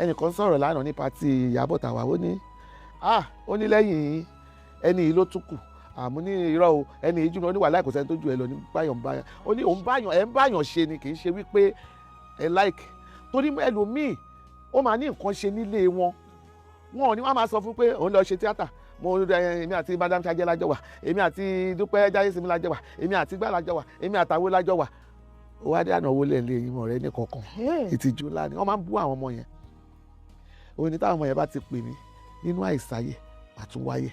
Speaker 1: ẹnìkan sọ̀rọ̀ lánàá ní pàtí Iyabo tàwa ó ní lẹ́yìn ẹni yìí ló tún kù àmú ní irọ́ o ẹni yìí jùlọ oníwà láìkò sẹ́ni tó ju ẹ lọ ní báyọ̀ ó ní òun ẹ̀ ń báyàn ṣe ni kì í ṣe wípé ẹ láìkì torí ẹlòmíì ó máa ní nǹkan ṣe nílé wọn ò ní wọ́n máa sọ fún pé òun lọ ṣe tíátà èmi àti madam Saje lájọ wà èmi àti Dúpẹ́ Jáyésìmí lájọ wà èmi àti gbà lájọ wà èmi àtàwé lájọ wà ó wá dé àná owó lẹ́ẹ̀lẹ́ ìmọ̀ rẹ ní kankan ìtìjú ńlá ni wọ́n máa ń bú àwọn ọmọ yẹn òun ni táwọn ọmọ yẹn bá ti pè mí nínú àìsàyè àtúnwáyé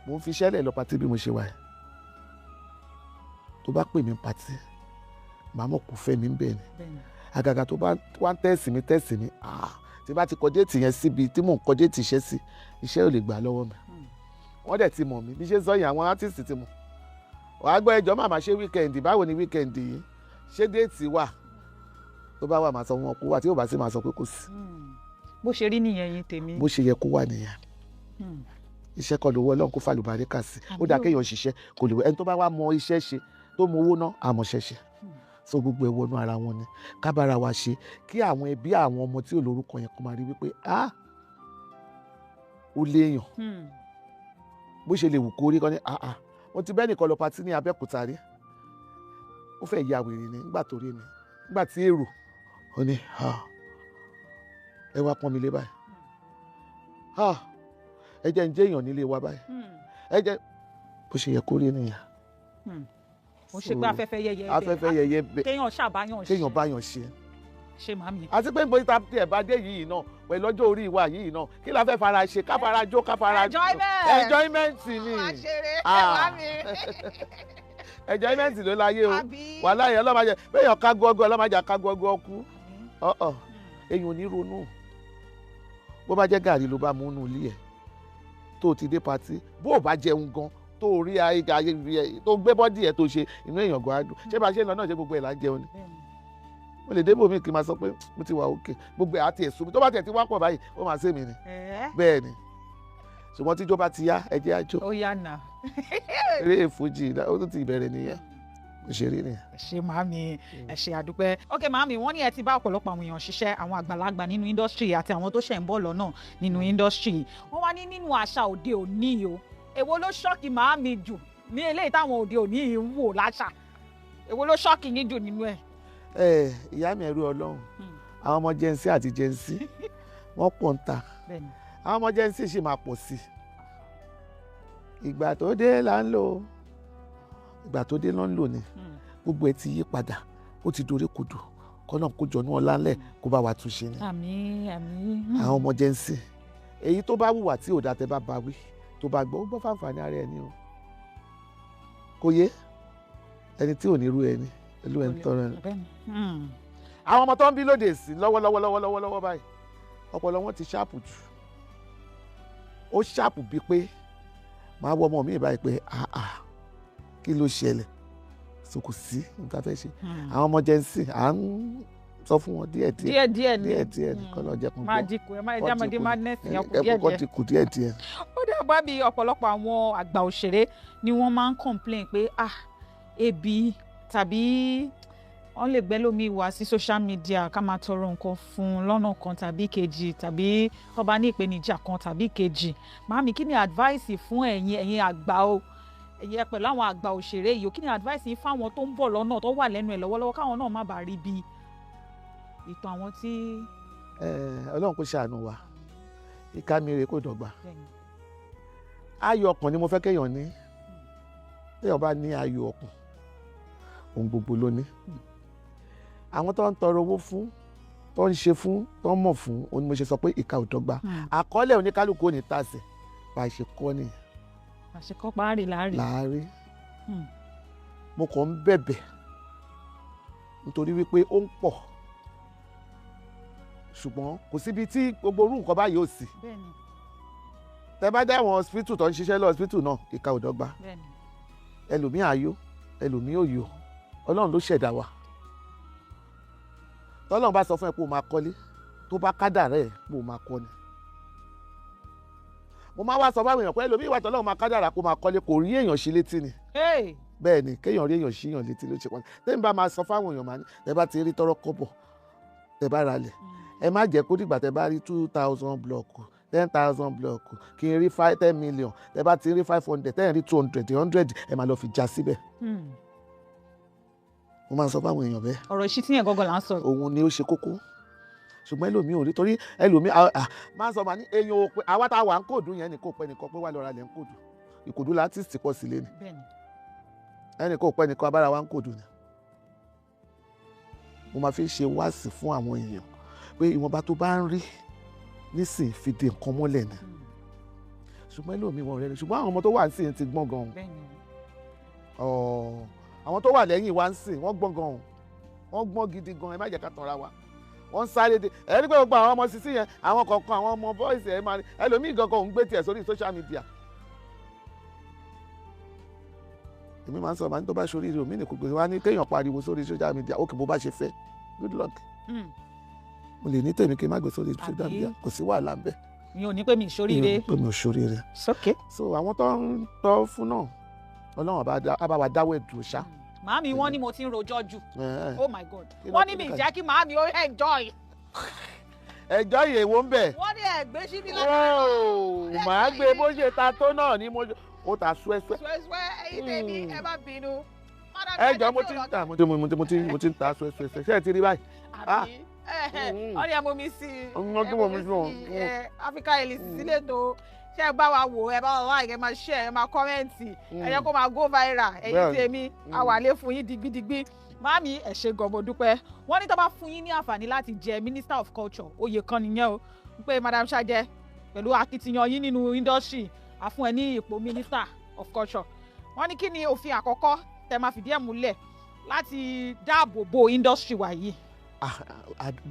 Speaker 1: mo ń fi iṣẹ́ lẹ̀ lọ pàtí bí mo ṣe wà yẹn tó bá pè mí pàtí màá mọ̀ kó fẹ́ mi ń bẹ̀ ni àgàgà tó bá wá ń tẹ̀sí mi tí bá ti kọ déètì yẹn síbi tí mò ń kọ déètì iṣẹ́ sí iṣẹ́ ò lè gbà lọ́wọ́ mi wọ́n dẹ̀ ti mọ̀ mí bí ṣe sọ yẹn àwọn artist ti mọ̀ wàá gbọ́ ẹjọ́ màmá ṣe wíkẹ́ndì báwo ni wíkẹ́ndì yìí ṣé déètì wà tó bá wà máa sọ wọn kó wà tí ò bá sí máa sọ pé kò sí.
Speaker 3: bó ṣe rí nìyẹn yín tèmi.
Speaker 1: bó ṣe yẹ kó wà nìyẹn iṣẹ́ kan lówó Ọlọ́run kó fàlùbáríkà sí ó dáa kéèyàn ṣiṣẹ́ kò lè wọ ẹni tó bá wà mọ iṣẹ́ ṣe tó mọ owó ná àmọ̀ṣẹ́ ṣe so gbogbo ẹ̀ wọnú ara wọn ni ká bára wa ṣe kí àwọn ẹbí àwọn ọmọ tí ò lórúkọ yẹn kó máa rí wípé ó léèyàn bó ṣe lè wù kó rí kan ní mo ti bẹ́ẹ̀ nìkan lọ patí ní Abẹ́òkúta rí ó fẹ́ ya wèrè ni nígbà tó rí mi nígbà tí èrò ó ní ẹ wá pọ́n mi lé báyìí ẹ jẹ́ ń jẹ́ èèyàn nílé wa báyìí ẹ jẹ́ bó ṣe yẹ kó rí nìyẹn.
Speaker 3: ó ṣe pé afẹ́fẹ́
Speaker 1: yẹyẹ bẹ́ẹ̀
Speaker 3: kéèyàn ṣàbáyàn ṣe
Speaker 1: kéèyàn báyàn ṣe.
Speaker 3: ṣe màmí.
Speaker 1: àti pé níbo ta tiẹ̀ bá dé yìí náà pẹ̀lú ọjọ́ orí wa yìí náà kí la fẹ́ fara ṣe ká fara jó ká fara enjoyment ni enjoyment ló láyé o wàhálà yẹn ọlọ́màjẹ bẹ́ẹ̀yàn ká gọ́gọ́ ọlọ́màjẹ ká gọ́gọ́ ọkú èyàn ò ní ronú bó bá jẹ́ gàrí ló bá mú nù ilé ẹ̀ tó ti dé patí bó o bá jẹun gan tó rí ayé tó gbé bọ́dì ẹ̀ tó ṣe inú èèyàn gan á dùn ṣé bá ṣe ń lọ náà ṣe gbogbo ẹ̀ là ń jẹun ni mo lè débò mí kí n máa sọ pé mo ti wà òkè gbogbo ẹ̀ àti ẹ̀sùn mi tó bá tẹ̀ ti wá pọ̀ báyìí ó máa ṣe mí ni bẹ́ẹ̀ ni ṣùgbọ́n tíjọ́ bá ti yá ẹ jẹ́ àjò
Speaker 3: ó yá nà
Speaker 1: eré fújì ó tún ti bẹ̀rẹ̀ nìyẹn mo ṣe rí nìyẹn.
Speaker 3: ẹ ṣé màámi ẹ ṣé àdúpẹ́. ok màámi wọ́n ní ẹ ti bá ọ̀pọ̀lọpọ̀ àwọn èèyàn ṣiṣẹ́ àwọn àgbàlagbà nínú indọ́strì àti àwọn tó ṣẹ̀ ń bọ̀ lọ́nà nínú indọ́strì wọ́n wá ní nínú àṣà òde òní o èwo ló ṣọ́ọ̀kì màámi jù ní eléyìí táwọn òde òní yìí ń wò láṣà èwo ló ṣọ́ọ̀kì yín jù nínú ẹ̀.
Speaker 1: ìyá mi ẹrú Ọlọ́run àwọn ọmọ jẹnsí àti jẹnsí wọ́n pọ̀ ń ta àwọn ọmọ jẹnsí ṣì máa pọ̀ sí ìgbà tó dé là ń lò ìgbà tó dé ló ń lò ní gbogbo ẹ ti yí padà ó ti dorí kodò kọ́nà kó jọ ní ọlá ńlẹ̀ kó bá wa tún ṣe ni.
Speaker 3: àmín àmín.
Speaker 1: àwọn ọmọ jẹnsí èyí tó bá wùwà tí òdà tẹ bá ba wí tó bá gbọ́ ó gbọ́ fàǹfààní ara ẹni o kò yé ẹni tí ò ní rú ẹni ìlú ẹ̀ ń tọrọ ẹni. àwọn ọmọ tó ń bí lóde sí lọ́wọ́lọ́wọ́ báyìí ọpọlọ wọn ti ṣáàpù jù ó ṣáàpù bíi pé màá wọ ọmọ mi báyìí pé kí ló ṣẹlẹ̀ so kò sí nǹkan fẹ́ ṣe àwọn ọmọ jẹ́nsì à ń sọ fún wọn díẹ̀ ní kọ́ lọ́ọ́ jẹ́ kún
Speaker 3: máa dínkù ẹ máa jámọ́dé madness yẹn kù díẹ̀. ó dàbá bí ọ̀pọ̀lọpọ̀ àwọn àgbà òṣèré ni wọ́n máa ń complain pé ebi tàbí wọ́n lè gbẹ́ lómi wá sí social media ká máa tọrọ nǹkan fún un lọ́nà kan tàbí kejì tàbí tó bá ní ìpèníjà kan tàbí kejì. Màámi, kí ni advice fún ẹ̀yin àgbà o ẹ̀yin pẹ̀lú àwọn àgbà òṣèré yìí kí ni advice yín fáwọn tó ń bọ̀ lọ́nà tó wà lẹ́nu ẹ̀ lọ́wọ́lọ́wọ́ káwọn náà má bàa rí bí ìtàn àwọn tí.
Speaker 1: Ọlọ́run kò ṣàánú wa ìka mi rè kò dọ̀gba ayọ̀ ọkàn ni mo fẹ́ kéèyàn ní téèyàn bá ní ayọ̀ ọkàn ohun gbogbo ló ní àwọn tó ń tọrọ owó fún tó ń ṣe fún tó ń mọ̀ fún òun ni mo ṣe sọ pé ìka ò dọ́gba àkọọ́lẹ̀ oníkálukú ò ní tàsẹ̀ bá a ṣe kọ́ ni
Speaker 3: àṣekọ́ parí
Speaker 1: láàárín mo kàn ń bẹ̀bẹ̀ nítorí wípé ó ń pọ̀ ṣùgbọ́n kò síbi tí gbogbo orú nǹkan báyìí ò sí tẹ bá dá àwọn hospital tó ń ṣiṣẹ́ lọ hospital náà ìka ò dọ́gba ẹlòmíì ayọ̀ ẹlòmíì ò yọ̀ Ọlọ́run ló ṣẹ̀dá wa tọ́lọ́run bá sọ fún ẹ pé o máa kọ́lé tó bá kádàrá ẹ̀ pé o máa kọ́ ni mo máa wá sọ fáwọn èèyàn pé ẹlòmíì wà tọ́lọ́run máa kádàrá kó máa kọ́lé kò rí èèyàn sí létí ni bẹ́ẹ̀ ni kéèyàn rí èèyàn sí èèyàn létí ló ṣe pọ̀ tẹ́mi bá máa sọ fáwọn èèyàn máa ní tẹ́ bá ti rí tọ́rọ́ kọ́bọ̀ tẹ́ bá ra lẹ̀ ẹ má jẹ́ kó dìgbà tẹ́ bá rí 2,000 blọọkù 10,000 blọọkù kí n rí 10 million tẹ́ bá ti rí 500 tẹ́ ẹ̀ rí 200 100 ẹ máa lọ fi já síbẹ̀ mo máa ń sọ fáwọn èèyàn bẹ́ẹ̀.
Speaker 3: ọ̀rọ̀ ìṣítí yẹn gọ́gọ́ là ń sọ.
Speaker 1: òun ni ó ṣe kókó ṣùgbọ́n ẹlòmíì ò rí torí ẹlòmíì máa ń sọ máa ní èèyàn ò pé àwa tá a wà ń kóòdù yẹn ní kò pẹ́ nìkan pé wà lọ́ra lẹ̀ ń kóòdù ìkòdù látìsì pọ̀ sílé ni ẹnì kò pẹ́ nìkan abára wa ń kóòdù ni. mo máa fi ṣe wáàsí fún àwọn èèyàn pé ìwọ̀nba tó bá ń rí nísìn fi de nǹkan mọ́lẹ̀ ni ṣùgbọ́n ẹlòmíì wọn rẹ̀ ni ṣùgbọ́n àwọn ọmọ tó wà nísìn ti gbọ́n gan-an àwọn tó wà lẹ́yìn wa ń sìn wọ́n gbọ́n gan-an wọ́n gbọ́n gidi gan-an ẹ má jẹ́ ká tanra wa wọ́n ń sáré de ẹ rí pé gbogbo àwọn ọmọ sísí yẹn àwọn kọ̀ọ̀kan àwọn ọmọ bọ́ìsì ẹ máa rí ẹlòmíì gangan òun gbé tiẹ̀ sórí social media. èmi máa ń sọ màá ní tó bá ṣoríire omi nìkú gbé wá ní kéèyàn pariwo sórí social media ó kì bó bá ṣe fẹ́ good luck. mo lè ní tèmi kí n má gbé sórí social media kò sí wàhálà ń bẹ̀.
Speaker 3: mi ò ní pé mi ìṣoríire.
Speaker 1: pé mi ò ṣoríire.
Speaker 3: sókè.
Speaker 1: so àwọn tó ń tọ́ fún náà Ọlọ́run á bá wa dáwọ́ ẹ̀dùn ṣá.
Speaker 3: Màámi wọ́n ní mo ti ń rojọ́ jù. Oh my God. Wọ́n ní mi jẹ́ kí màámi ó enjoy.
Speaker 1: Enjoy èwo ń bẹ̀.
Speaker 3: Wọ́n ní ẹ̀gbẹ́ sí mi lọ́dọ̀.
Speaker 1: Màá gbé bó ṣe ta tó náà ni ó ta suẹ́suẹ́.
Speaker 3: Suẹ́suẹ́ ẹ̀yin tèmi ẹ má bínú.
Speaker 1: Ẹ jọ mo ti ń ta mo ti ń ta suẹ́suẹ́ ṣé ẹ ti rí báyìí.
Speaker 3: Àbí wọ́n ní ẹ mọ mi sí i.
Speaker 1: Wọ́n kí mo mi sùn.
Speaker 3: Africa Elite sílẹ̀ tó ṣe bá wa wò ẹ bá wa like ẹ máa share ẹ máa kọ́mẹ́ǹtì ẹ yẹ kó máa go viral ẹ̀yin tèmi àwàlé fún yín digbidigbi. Màámi ẹ ṣé gan mo dúpẹ́ wọ́n ní tó bá fún yín ní àǹfààní láti jẹ Minister of Culture oyè kan nìyẹn o pé Madam Saje pẹ̀lú akitiyan yín nínú industry àfún ẹ ní ipò Minister of Culture. Wọ́n ní kí ni òfin àkọ́kọ́ tẹ máa fìdí ẹ̀ múlẹ̀ láti dáàbò bo industry wa yìí.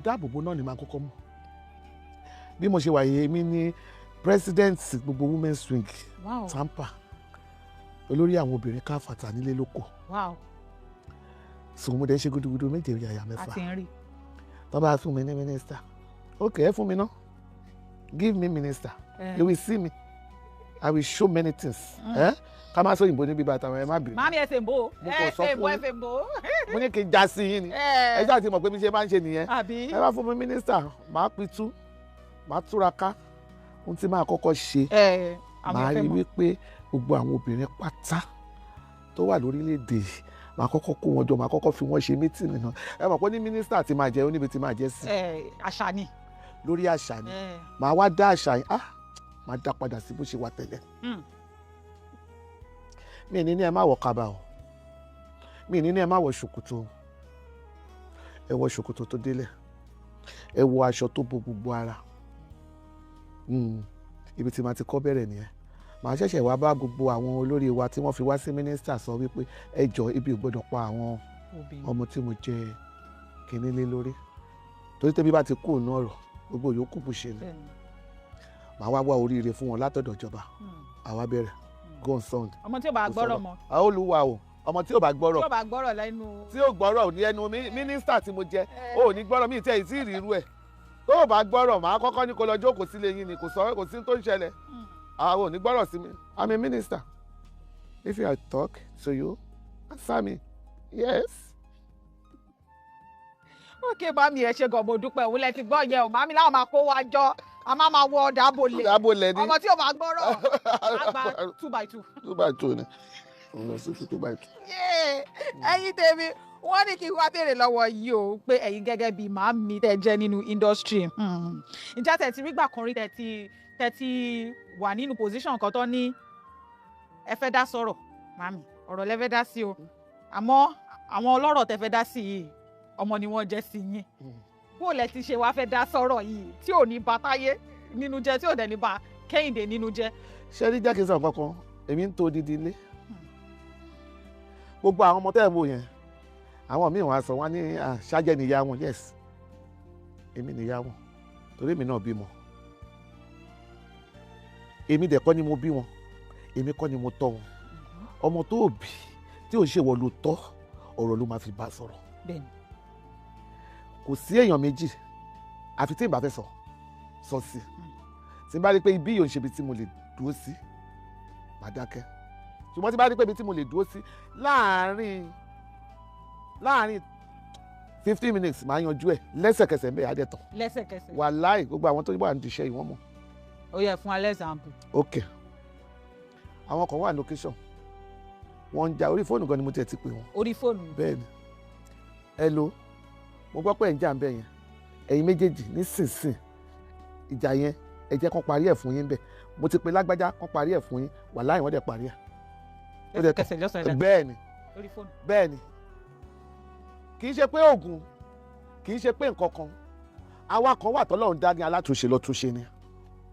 Speaker 1: dáàbò bo náà ni màá kọ́kọ́ mú bí mo ṣe wà yìí èmi ní president gbogbo women's wing Tampa olórí àwọn obìnrin káfàtà nílé lóko so mo dẹ̀ ṣe gudugudu méje yàyà mẹ́fà tó bá fún mi ní minister okay ẹ fún mi ná give me minister you will see me I will show many things ká má sọ òyìnbó níbi bàtà ẹ má bìrì.
Speaker 3: Màámi ẹ ṣe ń bò ẹ ṣe ń bò.
Speaker 1: mo ní kí n já sí yín ni ẹ ṣáà ti mọ̀ pé mi ṣe máa ń ṣe nìyẹn ẹ bá fún mi minister màá pitú màá túraká ohun tí máa kọ́kọ́ ṣe máa rí wípé gbogbo àwọn obìnrin pátá tó wà lórílẹ̀‐èdè máa kọ́kọ́ kó wọn jọ máa kọ́kọ́ fi wọ́n ṣe mítìnì náà ẹ mọ̀ pé ní mínísítà ti máa jẹ oníbi tí máa jẹ sí.
Speaker 3: àṣà ni.
Speaker 1: lórí àṣà ni màá wá dá àṣà yìí máa dá padà sí bó ṣe wà tẹ́lẹ̀. mi ní ní ẹ má wọ kaba o mi ní ní ẹ má wọ ṣòkòtò ẹ wọ ṣòkòtò tó délẹ̀ ẹ wọ aṣọ tó bo gbogbo ara. Ibi tí màá ti kọ́ bẹ̀rẹ̀ nìyẹn màá ṣẹ̀ṣẹ̀ wá bá gbogbo àwọn olórí wa tí wọ́n fi wá sí mínísítà sọ wípé ẹ jọ ibi ò gbọ́dọ̀ pa àwọn ọmọ tí mo jẹ kínní lé lórí torí tẹ́bí bá ti kú òun ọ̀rọ̀ gbogbo yòókù bù ṣe ni màá wá wá oríire fún wọn látọ̀dọ̀ ìjọba àwa bẹ̀rẹ̀ go unsound.
Speaker 3: ọmọ tí ò bá gbọ́rọ̀ mọ́.
Speaker 1: Olúwa o ọmọ tí ò bá gbọ́rọ̀.
Speaker 3: tí ò bá gbọ́rọ̀ lẹ́nu.
Speaker 1: tí ò gbọ́rọ̀ ní ẹnu mínísítà tí mo jẹ́ ò ní gbọ́rọ̀ mi tẹ́ ì sí ìrírú ẹ̀ tó o bá gbọ́rọ̀ màá kọ́kọ́ ní kó lọ jókòó sílé yín ni kò sí tó ń ṣẹlẹ̀ àwọn ò ní gbọ́rọ̀ sí mi. I'm a minister. If I talk to you, answer me. Yes.
Speaker 3: Okay, mami ẹ ṣe gan mo dúpẹ́ òun lẹ ti gbọ́ yẹn o mami láwọn máa kó wa jọ a máa wọ ọ̀dà abolẹ̀
Speaker 1: ni
Speaker 3: ọmọ tí ò máa gbọ́rọ̀ àgbà 2x2.
Speaker 1: 2x2 ni ọ̀nà sí 2x2.
Speaker 3: ẹ̀yin tèmi wọ́n ní kí n wá béèrè lọ́wọ́ yìí o pé ẹ̀yin gẹ́gẹ́ bíi màámi tẹ́ jẹ́ nínú industry ǹjẹ́ tẹ́ ti rí gbà kan rí tẹ́ ti wà nínú position kan tó ní ẹ fẹ́ dá sọ̀rọ̀ màámi ọ̀rọ̀ lẹ fẹ́ dá sí o àmọ́ àwọn ọlọ́rọ̀ tẹ́ fẹ́ dá sí yìí ọmọ ni wọ́n jẹ́ sí yín bó lẹ ti ṣe wá fẹ́ dá sọ̀rọ̀ yìí tí ò ní bà táyé nínú jẹ́ tí ò dẹ̀ ní bà kẹ́hìndé nínú jẹ́.
Speaker 1: ṣé rí jẹ́ kí n sọ kankan èmi ń to odidi ilé gbogbo àwọn ọmọ tẹ́ ẹ̀ ń wò yẹn àwọn míì wọn á sọ wọn ní Saje nìyá wọn yes èmi nìyá wọn torí èmi náà bímọ èmi dẹ̀ kọ́ ni mo bí wọn èmi kọ́ ni mo tọ́ wọn ọmọ tó bí tí ò ń ṣèwọ ló tọ́ ọ̀rọ̀ ló máa fi bá sọ̀rọ̀ kò sí èèyàn méjì àfi tí n bá fẹ́ sọ sí tí n bá rí pé ibi yóò ń ṣe ibi tí mo lè dúró sí màá dákẹ́ ṣùgbọ́n tí n bá rí pé ibi tí mo lè dúró sí láàárín 15 minutes máa yanjú ẹ̀ lẹ́sẹ̀kẹsẹ̀ ń bẹ̀ á dẹ̀ tán.
Speaker 3: lẹ́sẹ̀kẹsẹ̀.
Speaker 1: wàláì gbogbo àwọn tó wà ní iṣẹ́ yìí wọ́n mọ̀.
Speaker 3: ó yẹ fún alẹ́ example.
Speaker 1: ok àwọn kan wà ní location wọ́n ń jà orí fóònù gan ni mo tiẹ̀ ti pè wọ́n.
Speaker 3: orí fóònù.
Speaker 1: bẹ́ẹ̀ ni hello mo gbọ́ pé ẹ̀ ń jà ń bẹ̀ yẹn ẹ̀yin méjèèjì nísinsìn ìjà yẹn ẹ jẹ́ kán parí ẹ̀ fún yín bẹ́ẹ̀ mo ti pe lágbájá kán parí ẹ̀ fún yín wàláì wọ́n dẹ̀ parí ẹ̀.
Speaker 3: lẹ́sẹ̀kẹsẹ̀ lọ́sàn-án.
Speaker 1: bẹ́ẹ̀ ni
Speaker 3: orí fóònù.
Speaker 1: bẹ́ẹ̀ ni kì í ṣe pé oògùn kì í ṣe pé nǹkan kan àwa kan wà tọ́lọ́run dá ní alátúnṣe lọ́túnṣe ni.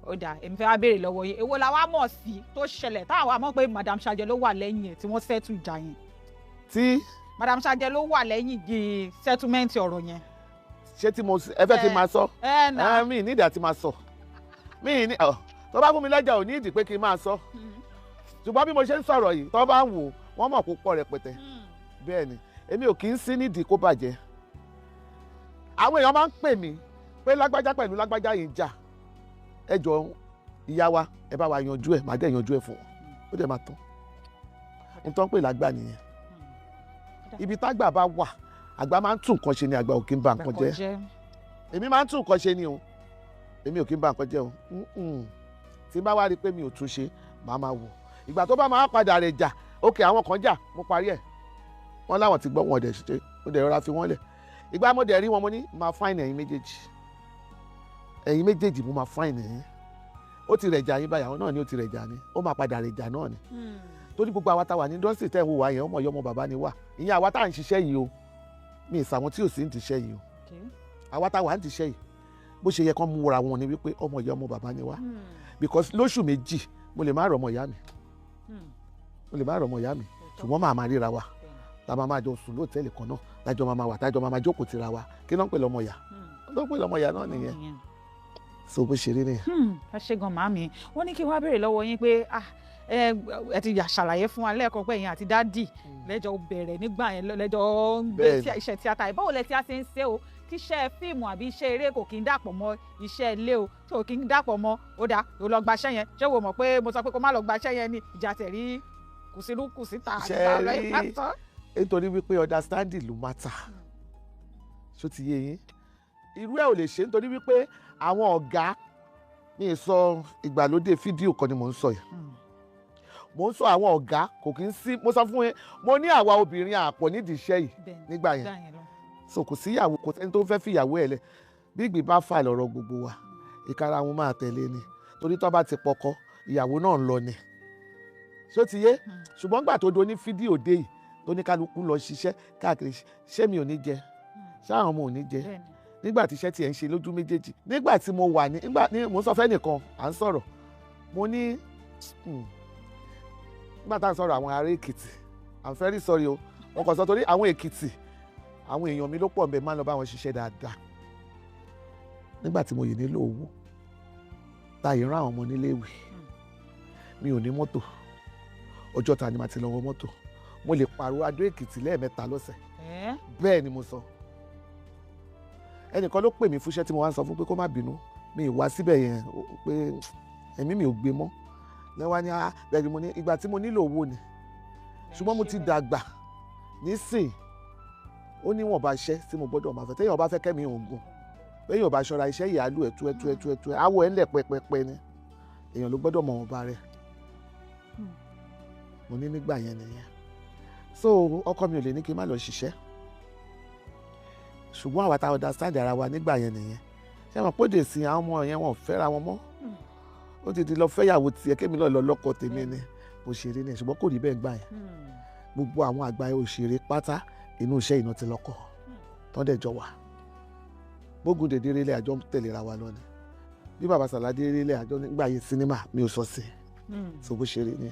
Speaker 3: ó dáa èmi fẹ́ wá béèrè lọ́wọ́ yìí èwo la wá mọ̀ sí tó ṣẹlẹ̀ táwọn àmọ́ pé madam Saje ló wà lẹ́yìn ẹ̀ tí wọ́n settle ìjà yẹn.
Speaker 1: tí
Speaker 3: madam Saje ló wà lẹ́yìn di settlement ọ̀rọ̀ yẹn.
Speaker 1: ṣé tí mo ẹ fẹ́ kí n máa sọ mi nídìí àti máa sọ mi ní tó bá fún mi lẹ́jà ò ní ìdí pé kí n máa sọ ṣùgbọ́n bí mo ṣe ń sọ̀rọ̀ yìí tó bá ń wò wọ́n mọ̀ kó pọ̀ rẹpẹtẹ bẹ́ẹ̀ ni èmi ò kì í sí nídìí kó bàjẹ́ àwọn èèyàn máa ń pè mí pé lágbájá pẹ̀lú lágbájá yìí ń jà ẹ jọ ìyá wa ẹ bá wa yanjú ẹ màá dẹ̀ yanjú ẹ fún wọn ó dẹ̀ máa tán n tó ń pè lágbà nìyẹn ibi tágbà bá wà àgbà máa ń tún nǹkan ṣe ni àgbà ò kí ń ba nǹkan jẹ́ èmi máa ń tún nǹkan ṣe ni o èmi ò kí ń ba nǹkan jẹ́ o tí n bá wá rí i pé mi ò tún ṣe màá máa wò ìgbà tó bá máa padà rẹ̀ jà ókè àwọn kan jà mo parí ẹ̀ wọ́n láwọn ti gbọ́ wọn dẹ̀ ṣe mo dẹ̀ rọra fi wọ́n lẹ̀ ìgbà mo dẹ̀ rí wọn mo ní máa fáìnì ẹ̀yin méjèèjì mo máa fáìnì ẹ̀yin ó ti rẹ̀ jà yín báyìí àwọn náà ni ó ti rẹ̀ jà ni ó máa padà rẹ̀ jà náà ni torí gbogbo àwa tá wà ní indọ́sítì tẹ̀ ń wò wá yẹn ọmọ ìyá ọmọ bàbá ni wà ìyẹn àwa tá à ń ṣiṣẹ́ yìí o mi ì sàwọn tí ò sí ń tiṣẹ́ yìí o àwa tá wà ń tiṣẹ́ yìí bó ṣe yẹ kán múra wọn ni wípé ọmọ ìyá ọmọ bàbá ni wà because lóṣù méjì mo lè má rọ ọmọ ìyá mi ṣùgbọ́n màá máa ríra wa tá a máa jọ sùn lóòtẹ́ẹ̀lì kan náà tájọ máa wà tájọ máa jókòó tira wa kí ló ń pè lọ́mọ ìyá ló ń pè lọ́mọ ìyá náà nìyẹn so bó ṣe rí nìyẹn.
Speaker 3: ẹ ṣe gan màmí wọ́n ní kí wọ́n á béèrè lọ́wọ́ yín pé ẹ ti ṣàlàyé fún wa lẹ́ẹ̀kan pé ẹ̀yin àti dádì lẹ́jọ́ bẹ̀rẹ̀ nígbà yẹn lẹ́jọ́ ń gbé iṣẹ́ tíátà yìí báwo lẹ ti á ṣe ń ṣe o tí iṣẹ́ fíìmù àbí iṣẹ́ eré kò kí ń dàpọ̀ mọ́ iṣẹ́ ilé o tí kò kí ń dàpọ̀ mọ́ ó dáa ò lọ gbaṣẹ́ yẹn ṣé wo mọ̀ pé mo sọ pé kó má lọ gbaṣẹ́ yẹn ní ìjà tẹ̀rí kùsìta àgbà lọ ìbátan.
Speaker 1: nítorí wípé understanding ló matter ṣó ti yé yín irú ẹ̀ ò lè ṣe nítorí wípé àwọn ọ̀gá ní ìsọ ìgbàlódé fídíò kan ni mò ń sọ yìí mo ń sọ àwọn ọ̀gá kò kí ń sí mo sọ fún yín mo ní àwa obìnrin àpọ̀ nídìí iṣẹ́ yìí nígbà yẹn so kò sí ìyàwó kò sẹ́ni tó fẹ́ fi ìyàwó ẹ̀ lẹ̀ bí ìgbì bá fà lọ́rọ̀ gbogbo wa ìkara wọn máa tẹ̀lé ni torí tó bá ti pọkọ ìyàwó náà ń lọ ni ṣó ti yé ṣùgbọ́n gbà tó do ní fídíò dé yìí tó ní kálukú lọ ṣiṣẹ́ káàkiri ṣé mi ò ní jẹ ṣáwọn ọmọ ò ní jẹ nígbà tí iṣẹ́ tiẹ̀ ń ṣe lójú méjèèjì nígbà tí mo wà ní mo sọ fẹ́ nìkan à ń sọ̀rọ̀ mo ní nígbà tá à ń sọ̀rọ̀ àwọn ará Èkìtì I'm very sorry o wọn kàn sọ torí àwọn Èkìtì àwọn èèyàn mi ló pọ̀ nbẹ máa ń lọ bá wọn ṣiṣẹ́ dáadáa nígbà tí mo yìí nílò owó tá yìí rán àwọn ọmọ níléèwé mi ò ní mọ́tò Ọjọ́ta ni màá ti lọ wọ mọ́tò. Mo lè pààrọ̀ Adó Èkìtì lẹ́ẹ̀mẹ́ta lọ́sẹ̀. Bẹ́ẹ̀ ni mo sọ. Ẹnìkan ló pè mí fúnṣẹ́ tí mo wá ń sọ fún pé kó má bínú, mi ì wá síbẹ̀ yẹn pé ẹ̀mí mi ò gbé mọ́. Lẹ́wọ́n ní bẹ́ẹ̀ ni mo ní ìgbà tí mo nílò owó ni, ṣùgbọ́n mo ti dàgbà nísìn. Ó níwọ̀n bá iṣẹ́ tí mo gbọ́dọ̀ máa fẹ́. Téèyàn bá fẹ́ kẹ́mi ògùn, téèyàn bá ṣọ́ra iṣẹ́ ìyálù ẹ̀ tú àwọ̀ ẹ̀ ńlẹ̀ pẹpẹpẹ ni. Èèyàn ló gbọ́dọ̀ mọ̀ wọn bá rẹ̀. Mo ní nígbà yẹn nìyẹn. So ọkọ mi ò lè ní kí n má lọ ṣiṣẹ́. Ṣùgbọ́n àwa ta understand ara wa nígbà yẹn nìyẹn. Ṣé mo pòdè sí àwọn ọmọ yẹn wọn ò fẹ́ra wọn mọ́? Ó ti di lọ fẹ́yàwó tiẹ̀ kémi náà lọ lọ́kọ tèmi ni. Mo ṣeré ni ṣùgbọ́n kò rí bẹ́ẹ̀ gbà yẹn. Gbogbo àwọn àgbà òṣèré pátá inú iṣẹ́ iná ti lọ́kọ. Tán dẹ̀ jọ wà. Bógun dèdè rélé àjọ ń tẹ̀léra wa lọ ni. Bí bàbá Sàládé rélé àjọ nígbà yẹn sinimá mi ò sọ sí. So bó ṣeré ni.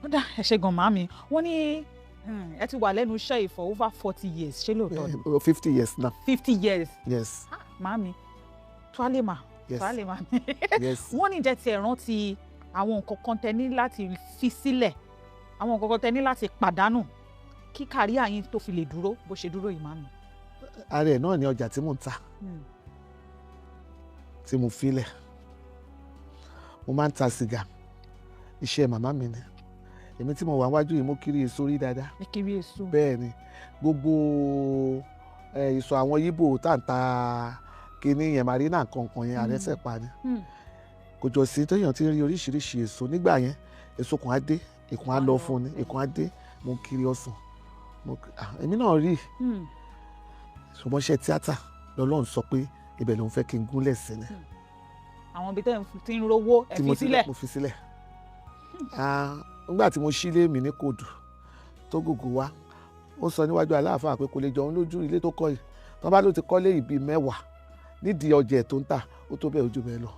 Speaker 3: Ó dá ẹ ṣé gan màámi. Wọ́n ní ẹ ti wà lẹ́nu iṣẹ́ yìí for over 40 years. Ṣé lóòótọ́ ni?
Speaker 1: 50 years now.
Speaker 3: 50 years.
Speaker 1: Yes.
Speaker 3: Màámi, tuálèmà.
Speaker 1: Yes.
Speaker 3: Tuálèmà.
Speaker 1: Yes.
Speaker 3: Wọ́n ní jẹ́ ti ẹ̀ rántí àwọn nǹkan kan tẹ ní láti fi sílẹ̀, àwọn nǹkan kan tẹ ní láti pàdánù kí kàríà yín tó fi lè dúró bó ṣe dúró yìí màámi.
Speaker 1: Ara ẹ̀ náà ni ọjà tí mò ń ta. Tí mo filẹ̀. Mo máa ń ta sìgá. Iṣẹ́ màmá mi ni. Èmi tí mo wà wájú yìí mo kiri èso rí dáadáa.
Speaker 3: Ẹ kiri èso.
Speaker 1: Bẹ́ẹ̀ ni. Gbogbo èso àwọn Yíbò tá ń ta kíní yẹn màrínà kankan yẹn àrẹ́sẹ̀ pa ni. Kò jọ sí téèyàn ti rí oríṣiríṣi èso nígbà yẹn. Èso kan á dé, ìkan á lọ fún ni, ìkan á dé, mo kiri ọsàn. Èmi náà rí. Ṣùgbọ́n iṣẹ́ tíátà lọ́lọ́run sọ pé ibẹ̀ lòun fẹ́ kí n gúnlẹ̀ sí ni.
Speaker 3: Àwọn ibi tẹ́ ti ń rówó ẹ fi sílẹ̀.
Speaker 1: Mo fi sílẹ̀. Nígbà tí mo sílé mi ní Kòdù tó gògó wá, ó sọ níwájú Aláàfáà pé kò lè jọun lójú ilé tó kọ́ yìí. Tọ́ bá ló ti kọ́lé ìbí 10 nídìí ọjà ẹ̀ tó ń tà, ó tó bẹ́ẹ̀ ojú bẹ́ẹ̀ lọ.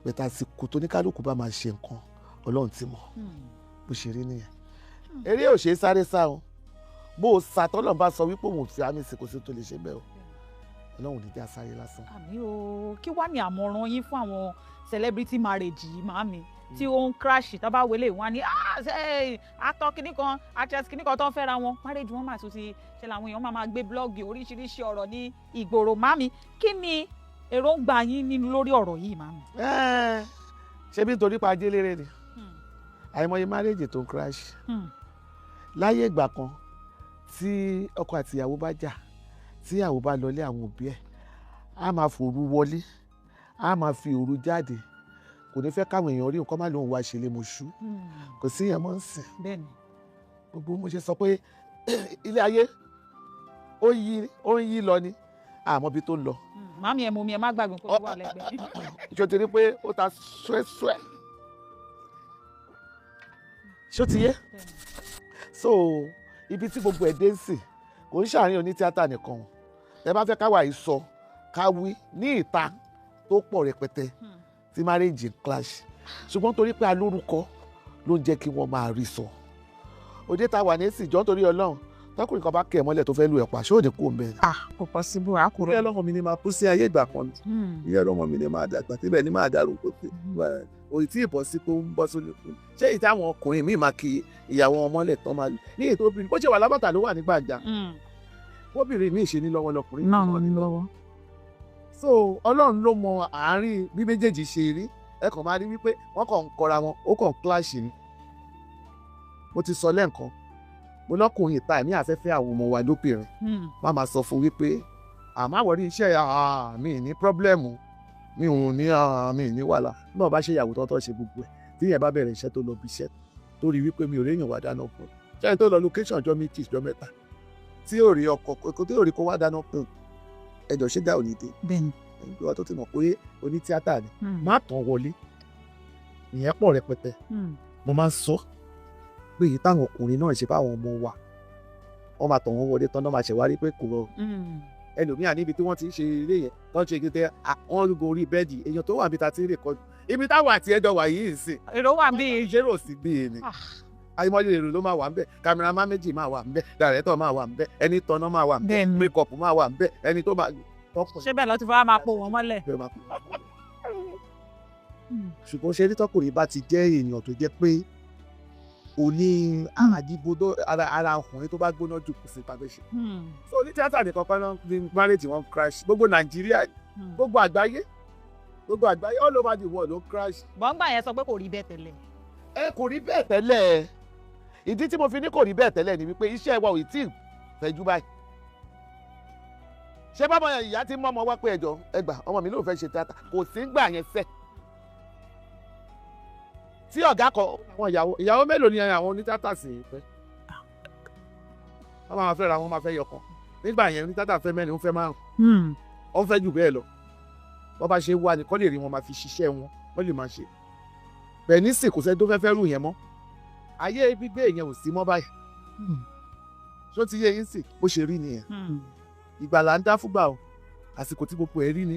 Speaker 1: Bẹ̀tà àsìkò tó ní kálukú bá máa ṣe nǹkan, Ọlọ́run ti mọ̀. Bó ṣe rí nìyẹn. Eré ò ṣe é sáré sá o. Bó o sá tọ́lọ̀ bá sọ wípé òun ò fi àmì ìsìnkú sí tó lè ṣe bẹ́ẹ̀ o. Ọlọ́run ní já sáré lásán.
Speaker 3: Àmì o, kí wá ní àmọ̀ràn yín fún àwọn celebrity marriage yìí màámi tí ó ń crash tá bá wọlé wọn ni actor kìíní kan actress kìíní kan tó ń fẹ́ra wọn marriage wọn máa tún ti ṣe làwọn èèyàn máa gbé blọ́ọ̀gì oríṣiríṣi ọ̀rọ̀ ní ìgboro màámi kí ni èròǹgbà yín nínú lórí ọ̀rọ̀ yìí màámi.
Speaker 1: Ṣé bí nítorí pa ajé lérè ni àìmọye marriage tó ń crash láyé ìgbà kan tí ọkọ àti ìyàwó bá jà tí ìyàwó bá lọlé àwọn òbí ẹ̀ á máa fòru wọlé á máa fi òru jáde kò ní fẹ́ káwọn èèyàn rí nǹkan má lóun wá ṣẹlẹ̀ mọ̀ṣú kò sí yẹn mọ́ ń sìn.
Speaker 3: Bẹ́ẹ̀ni.
Speaker 1: Gbogbo mo ṣe sọ pé ilé ayé ó ń yí lọ ni àmọ́ bí tó ń lọ.
Speaker 3: Màámi ẹ̀ mú mi ẹ̀ má gbàgbé kó tó wà lẹ́gbẹ̀ẹ́.
Speaker 1: Ṣé o ti rí pé ó ta ṣúẹ́ṣúẹ́? Ṣé o ti yé? So ibi tí gbogbo ẹ̀ dé ń sìn kò ń ṣàárín onítíátà nìkan ẹ bá fẹ́ káwa yìí sọ káwí ní ìta tó pọ̀ rẹpẹtẹ tí marriage ń clash ṣùgbọ́n torí pé alórúkọ ló ń jẹ́ kí wọ́n máa rí sọ. Òde ta wà ní ìsìnjọ́ nítorí Ọlọ́run tọkùnrin kan bá kẹ́ ẹ̀ mọ́lẹ̀ tó fẹ́ lu ẹ̀pà ṣé òde kú òun bẹ́ẹ̀ ni.
Speaker 3: Kò possible àkùrọ̀.
Speaker 1: Ìyá ọlọ́mọ mi ni máa kú sí ayé ìgbà kan ìyá ọlọ́mọ mi ni máa dàgbà síbẹ̀ ni máa dàrú pé òyì tí ìbọn sí pé ó ń bọ́ sórí fún mi. Ṣé ìta àwọn ọkùnrin míì máa kí ìyàwó wọn mọ́lẹ̀ tán máa lù ní ètò obìnrin bó ṣe wà lábàtà ló wà ní gbàǹjà obìnrin míì ṣe ní lọ́wọ́ lọkùnrin
Speaker 3: náà ní lọ́wọ́.
Speaker 1: So Ọlọ́run ló mọ àárín bí méjèèjì ṣe rí ẹ kàn máa rí wípé wọ́n kàn ń kọra wọn ó kàn clash ni. Mo ti sọ lẹ́ǹkan mo lọ́kùnrin ìta ẹ̀mí àfẹ́fẹ́ àwọn ọmọ wa lóbìnrin má máa sọ fún wípé àmáwọ̀rí iṣẹ́ mi ní pọ́blẹ́mù mi ò ní mi ní wàhálà bí wọ́n bá ṣe ìyàwó tọ́tọ́ ṣe gbogbo ẹ̀ tí yẹn bá bẹ̀rẹ̀ iṣẹ́ tó lọ bí iṣẹ́ tó rí wípé mi ò réyàn wá dáná fún un ṣẹ́yìn tó lọ location ọjọ́ méjì ọjọ́ mẹ́ta tí ò rí ọkọ̀ tí ò rí kó wá dáná fún un ẹjọ́ ṣé dá òní dé.
Speaker 3: Bẹ́ẹ̀ni.
Speaker 1: ìgbà tó ti mọ̀ pé onítíátà ni má tàn wọlé ìyẹn pọ̀ rẹpẹtẹ mo máa ń sọ pé èyí táwọn ọkùnrin náà ṣe fáwọn ọmọ wa wọ́n máa tàn wọ́n wọlé tán náà máa ṣẹ̀wárí pé kò rọrùn ẹlòmíà níbi tí wọ́n ti ń ṣe eré yẹn tó ń ṣe gẹ́gẹ́ wọ́n gorí bẹ́ẹ̀dì èèyàn tó wà níbi tá a ti ń rè kọjú ibi táwọn àti ẹjọ́ wà yìí sìn.
Speaker 3: èrò wà bí
Speaker 1: ìṣerò sí bí i ni àyìnbó èrò ló máa wà ńbẹ̀ kámẹ́rámán méjì máa wà ńbẹ̀ dàrẹ́tọ̀ máa wà ńbẹ̀ ẹni tọ́nà máa wà ńbẹ̀ mékọ̀pù máa wà ńbẹ̀ ẹni tó máa tọkùn.
Speaker 3: ṣé bẹ́ẹ̀ lọ ti fọwọ́ máa pò wọ́n mọ́lẹ̀.
Speaker 1: ṣùgbọ́n ṣe tọkùnrin bá ti jẹ́ èèyàn tó jẹ́ pé òní àdìbò ara ọkùnrin tó bá gbóná jù kò sí pàbẹ́ ṣe. so ní tíátà nìkan kan náà ní marriage wọn crash gbogbo Nàìjíríà gbogbo àgbáyé all over the world ló crash.
Speaker 3: bọ́ngbà yẹn sọ pé kò rí bẹ́ẹ̀ tẹ́lẹ̀.
Speaker 1: Kò rí bẹ́ẹ̀ tẹ́lẹ̀ ìdí tí mo fi ní kò rí bẹ́ẹ̀ tẹ́lẹ̀ ni wípé iṣẹ́ wa ò tí ì fẹ́jú báyìí. ṣé bábọ̀ ìyá ti mú ọmọ wá pé ẹjọ́ ẹgbà ọmọ mi ló fẹ́ ṣe tíátà kò sí gbà yẹn fẹ́. tí ọ̀gá kọ àwọn ìyàwó mélòó ni àwọn onítìátà sì fẹ́. wọ́n máa fẹ́ ra wọn máa fẹ́ yọkan nígbà yẹn onítìátà fẹ́ mẹ́rin ó fẹ́ márùn-ún ó fẹ́ jù bẹ́ẹ̀ lọ wọ́n bá ṣe wá ní kọ́ lè rí wọn máa fi ṣiṣẹ́ wọn wọ́n lè máa ṣe bẹ́ẹ̀ ní sìn kò sẹ́ni tó fẹ́ rù yẹn mọ́ ayé gbígbé yẹn ò sí mọ́ báyìí ṣó ti yé yín sì bó ṣe rí nìyẹn ìgbàlà ń dá fúgbà o àsìkò tí gbogbo ẹ̀ rí ni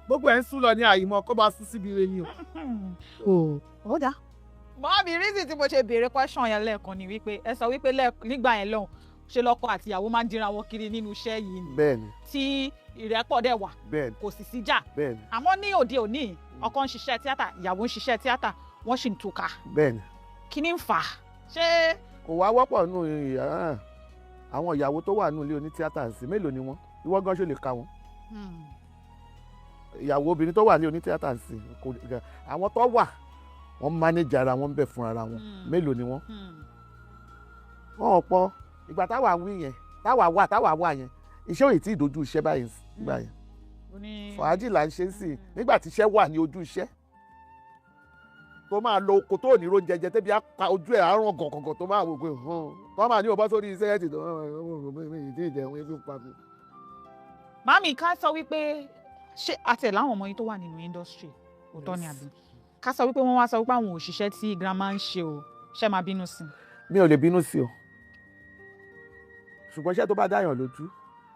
Speaker 1: gbogbo ẹ̀ ń sún lọ ní àyìnmọ́ kó bá sún síbi rẹ ni o.
Speaker 3: ó dá. mọ́mí rísì tí mo ṣe béèrè question yẹn lẹ́ẹ̀kan ni wípé ẹ sọ wípé nígbà yẹn lọ́hùn ṣe lọ́kọ àti ìyàwó máa ń dira wọn kiri nínú iṣẹ́ yìí ni.
Speaker 1: bẹ́ẹ̀ni.
Speaker 3: tí ìrẹ́pọ̀ dẹ̀ wà.
Speaker 1: bẹ́ẹ̀ni.
Speaker 3: kò sì síjà.
Speaker 1: bẹ́ẹ̀ni.
Speaker 3: àmọ́ ní òde òní ọkọ ń ṣiṣẹ́ tíátà ìyàwó ń ṣiṣẹ́ tíátà wọ́n sì ń túká.
Speaker 1: bẹ́ẹ̀ni.
Speaker 3: kí ni ń fà á? ṣé.
Speaker 1: kò wá wọ́pọ̀ nù yàrá àwọn ìyàwó tó wà nù ilé onítíátà sí mélòó ni wọ́n ìwọ gan ṣe lè ka wọn. ìyàwó obìnrin tó wà ní onítíátà sí àwọn tó wà wọ́n mánéjà ara wọn ń bẹ̀ fún ara wọn mélòó ni wọ́n. wọ́n ò pọ̀ ìgbà táwa wí yẹn táwa wà yẹn iṣẹ́ òyìn tí ìdojú iṣẹ́ báyìí gbà yẹn fàájì là ń ṣe sí nígbà tí iṣẹ́ wà ní ojú iṣẹ́ tó máa lo oko tó ní ro jẹjẹ tẹ́bi apá ojú ẹ̀ àrùn gọ̀gọ̀gọ̀ tó máa wò pé tó máa ní òbá sórí iṣẹ́ ẹ̀ tì tó ìdí ìjẹun ebi ń pa mi.
Speaker 3: màmí ká sọ wípé ṣé àtẹ̀ láwọn ọmọ yín tó wà nínú industry òótọ́ ni àbí ká sọ wípé wọ́n wá sọ wípé àwọn òṣìṣẹ́ tí girama ń ṣe o ṣé máa bínú sí i.
Speaker 1: mi ò lè bínú sí o ṣùgbọ́n iṣẹ́ tó bá dáyàn lójú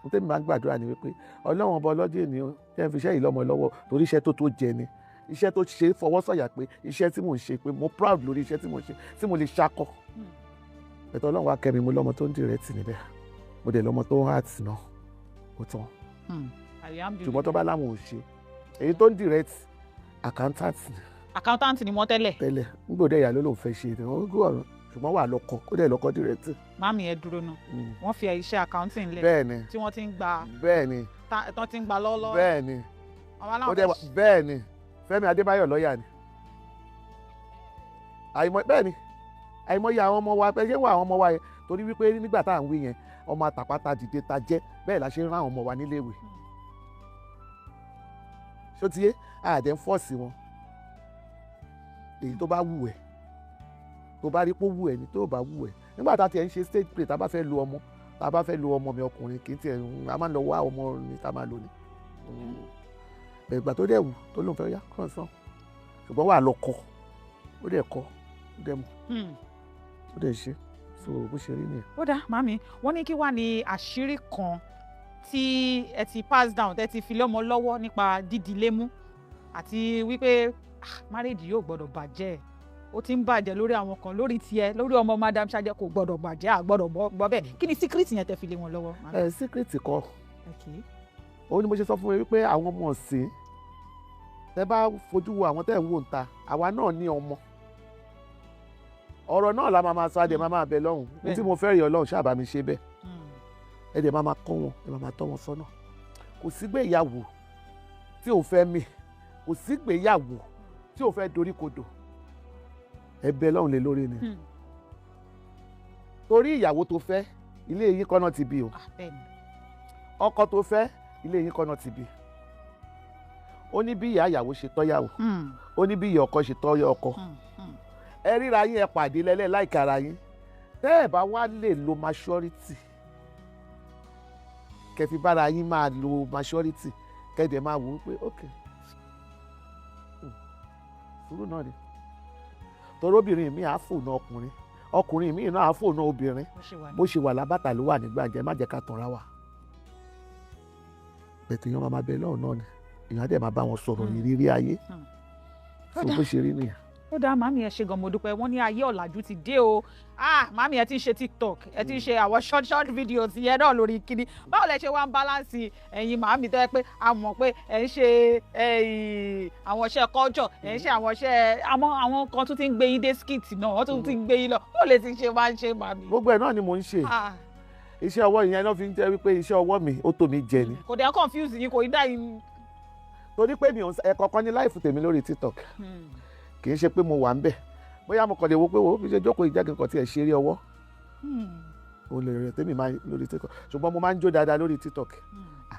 Speaker 1: mo tẹ́mi máa ń gbàdúrà ni wípé ọlọ́run ọba ọlọ́dún ènìyàn tẹ́ ń fi iṣẹ́ yìí lọ́mọ lọ́wọ́ torí iṣẹ́ tó jẹ ni iṣẹ́ tó ṣe fọwọ́ sọ̀yà pé iṣẹ́ tí mò ń ṣe pé mo proud lórí iṣẹ́ tí mò ń ṣe tí mo lè ṣakọ. ẹ̀tọ́ ọlọ́run wa kẹ́mi mo lọ́mọ tó ń direct níbẹ̀ mo dẹ̀ lọ́mọ tó ń heart náà ó tán. ṣùgbọ́n tó bá láwọn ò ṣe èyí tó ń direct accountant
Speaker 3: ni wọ́n tẹ́lẹ̀.
Speaker 1: tẹ́lẹ̀ nígbòdè ìyá ló lóun fẹ́ ṣe ṣùgbọ́n wà lọ́kọ ó dẹ̀ lọ́kọ direct.
Speaker 3: mami ẹ dúró náà wọ́n fi iṣẹ́ accounting lẹ̀.
Speaker 1: bẹ́ẹ̀ni
Speaker 3: tí wọ́n ti ń gba.
Speaker 1: bẹ́ẹ̀ni
Speaker 3: tán ti ń gba lọ́wọ́lọ́wọ́.
Speaker 1: bẹ́ẹ̀ni bẹ́ẹ̀ni Fẹ́mi Adébáyọ̀ lọ́ọ̀yà ni bẹ́ẹ̀ni àìmọye àwọn ọmọ wa ṣé wà àwọn ọmọ wa yẹn torí wípé nígbà tá à ń wí yẹn ọmọ àtàpátá dìde ta jẹ́ bẹ́ẹ̀ la ṣe ń rán àwọn ọmọ wa níléèwé ṣó ti yé àdé ń fọ́ọ̀sì wọn èyí tó bá wù ẹ́ tó bá rí pé ó wù ẹ́ ni tó bá wù ẹ́ nígbà tá a tiẹ̀ ń ṣe stage play tá a bá fẹ́ lu ọmọ mi ọkùnrin kì í tiẹ̀ a máa ń lọ wá ọmọ mi tá a máa lò ní ìgbà tó dẹ̀ wù tó lóun fẹ́ yá kàn sàn ṣùgbọ́n wà lọ kọ́ ó dẹ̀ kọ́ ó dẹ̀ mọ̀ ó dẹ̀ ṣe so bó ṣe rí nìyẹn.
Speaker 3: ó dá màmí wọ́n ní kí wá ní àṣírí kan tí ẹ ti pass down tẹ́ ti fi lọ́mọ lọ́wọ́ nípa dídìlé mú àti wípé marriage yóò gbọ́dọ̀ bàjẹ́ ó ti ń bàjẹ́ lórí àwọn kan lórí tiẹ̀ lórí ọmọ madam Saje kò gbọ́dọ̀ bàjẹ́ àgbọ́dọ̀ gbọ́ bẹ́ẹ̀ kí ni secret yẹn tẹ́ fi lé wọn lọ́wọ́.
Speaker 1: secret kọ́ òun ni mo ṣe sọ fún mi wípé àwọn ọmọ ọ̀sìn tẹ́ bá fojú wo àwọn tẹ́ ń wò ń ta àwa náà ní ọmọ ọ̀rọ̀ náà la máa sọ adé máa bẹ lọ́hùn ní tí mo fẹ́ rí Ọlọ́run ṣáàbà mi ṣe bẹ́ẹ̀ ẹ dẹ̀ máa kọ́ wọn ẹ máa tọ́ wọn sọ́nà kò sígbéyàwó tí ò fẹ́ mì kò sígbéyàwó tí ò fẹ́ dorí kodò ẹ bẹ lọ́hùn lé lórí ni torí ìyàwó tó fẹ́ ilé yín kọ́ náà ti bí o ọkọ tó fẹ́ ilé yín kọ́ náà ti bí ó ní bí ìyá ìyàwó ṣe tọ́yàwó ó ní bí ìyá ọkọ ṣe tọ́yà ọkọ ẹ ríra yín ẹ pàdé lẹ́lẹ́ láìka ara yín tẹ́ ẹ bá wá lè lo maturity kẹfì bára yín máa lo maturity kẹ́dẹ̀ máa wò ó pé ok sùúrù náà ni torí obìnrin mi á fònà ọkùnrin mi náà á fònà obìnrin bó ṣe wà lábàtà ló wà nígbà jẹ má jẹ́ ká tanra wa bẹ̀tẹ̀ èèyàn máa bẹ lọ́rùn náà ni èèyàn á dẹ̀ máa bá wọn sọ̀rọ̀ ìrírí ayé tó bó ṣe rí nìyẹn.
Speaker 3: ó dáa màmí ẹ ṣe gan mo dúpẹ́ wọ́n ní ayé ọ̀làjú ti dé o màmí ẹ ti ń ṣe TikTok ẹ ti ń ṣe àwọn short videos yẹn náà lórí kíní báwo lẹ ṣe wá ń balance ẹ̀yin màmí tó yẹ pé a mọ̀ pé ẹ ń ṣe àwọn iṣẹ́ culture ẹ ń ṣe àwọn iṣẹ́ àwọn kan tún ti ń gbé yín dé skit náà wọ́n tún ti ń gbé yín lọ báwo lẹ ti ṣe máa ń ṣe màmí.
Speaker 1: gbogbo ẹ̀ náà ni mò ń ṣe iṣẹ́ ọwọ́ yẹn náà fi ń jẹ́ wípé iṣẹ́ ọwọ́ mi ó tó mi jẹ ni.
Speaker 3: kò dé confuse yín kò ní dá yín.
Speaker 1: torí pé mi ò ẹ̀kọ̀ọ̀kan ní láìfù tèmi lórí TikTok kì í ṣe pé mo wà ń bẹ̀ bóyá mo kàn lè wo pé wo fi ṣe jókòó ìjágun kan tí ẹ̀ ṣeré ọwọ́ o lè rẹ̀ tèmi máa lórí TikTok ṣùgbọ́n mo máa ń jó dáadáa lórí TikTok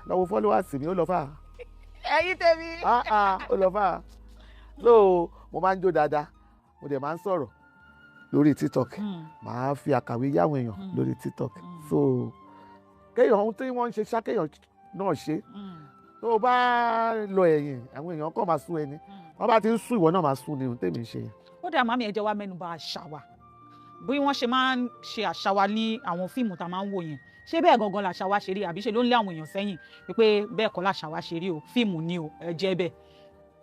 Speaker 1: lọ́wọ́ followers mi ó lọ fà á.
Speaker 3: ẹ̀yin tèmi.
Speaker 1: ó lọ fà á so mo máa ń jó dáadáa mo dẹ̀ máa ń sọ̀rọ̀ lórí TikTok màá fi àkàwé yáwọn èèyàn lórí TikTok so kéèyàn ohun tí wọ́n ń ṣe ṣákéèyàn náà ṣe tó o bá lọ ẹ̀yìn àwọn èèyàn kàn máa sún ẹni wọ́n bá ti ń sún ìwọ náà máa sún ni ohun tèmi ń ṣe.
Speaker 3: ó dà màmí ẹ jẹ́ wá mẹ́nu bà àṣà wa bí wọ́n ṣe máa ń ṣe àṣà wa ní àwọn fíìmù tá a máa ń wò yẹn ṣé bẹ́ẹ̀ gangan làṣà wa ṣe rí àbí ṣe ló ń lé àwọn èèyàn sẹ́yìn pé bẹ́ẹ̀ kọ́ làṣà wa ṣe rí o fíìmù ni o ẹ jẹ́ bẹ́ẹ̀.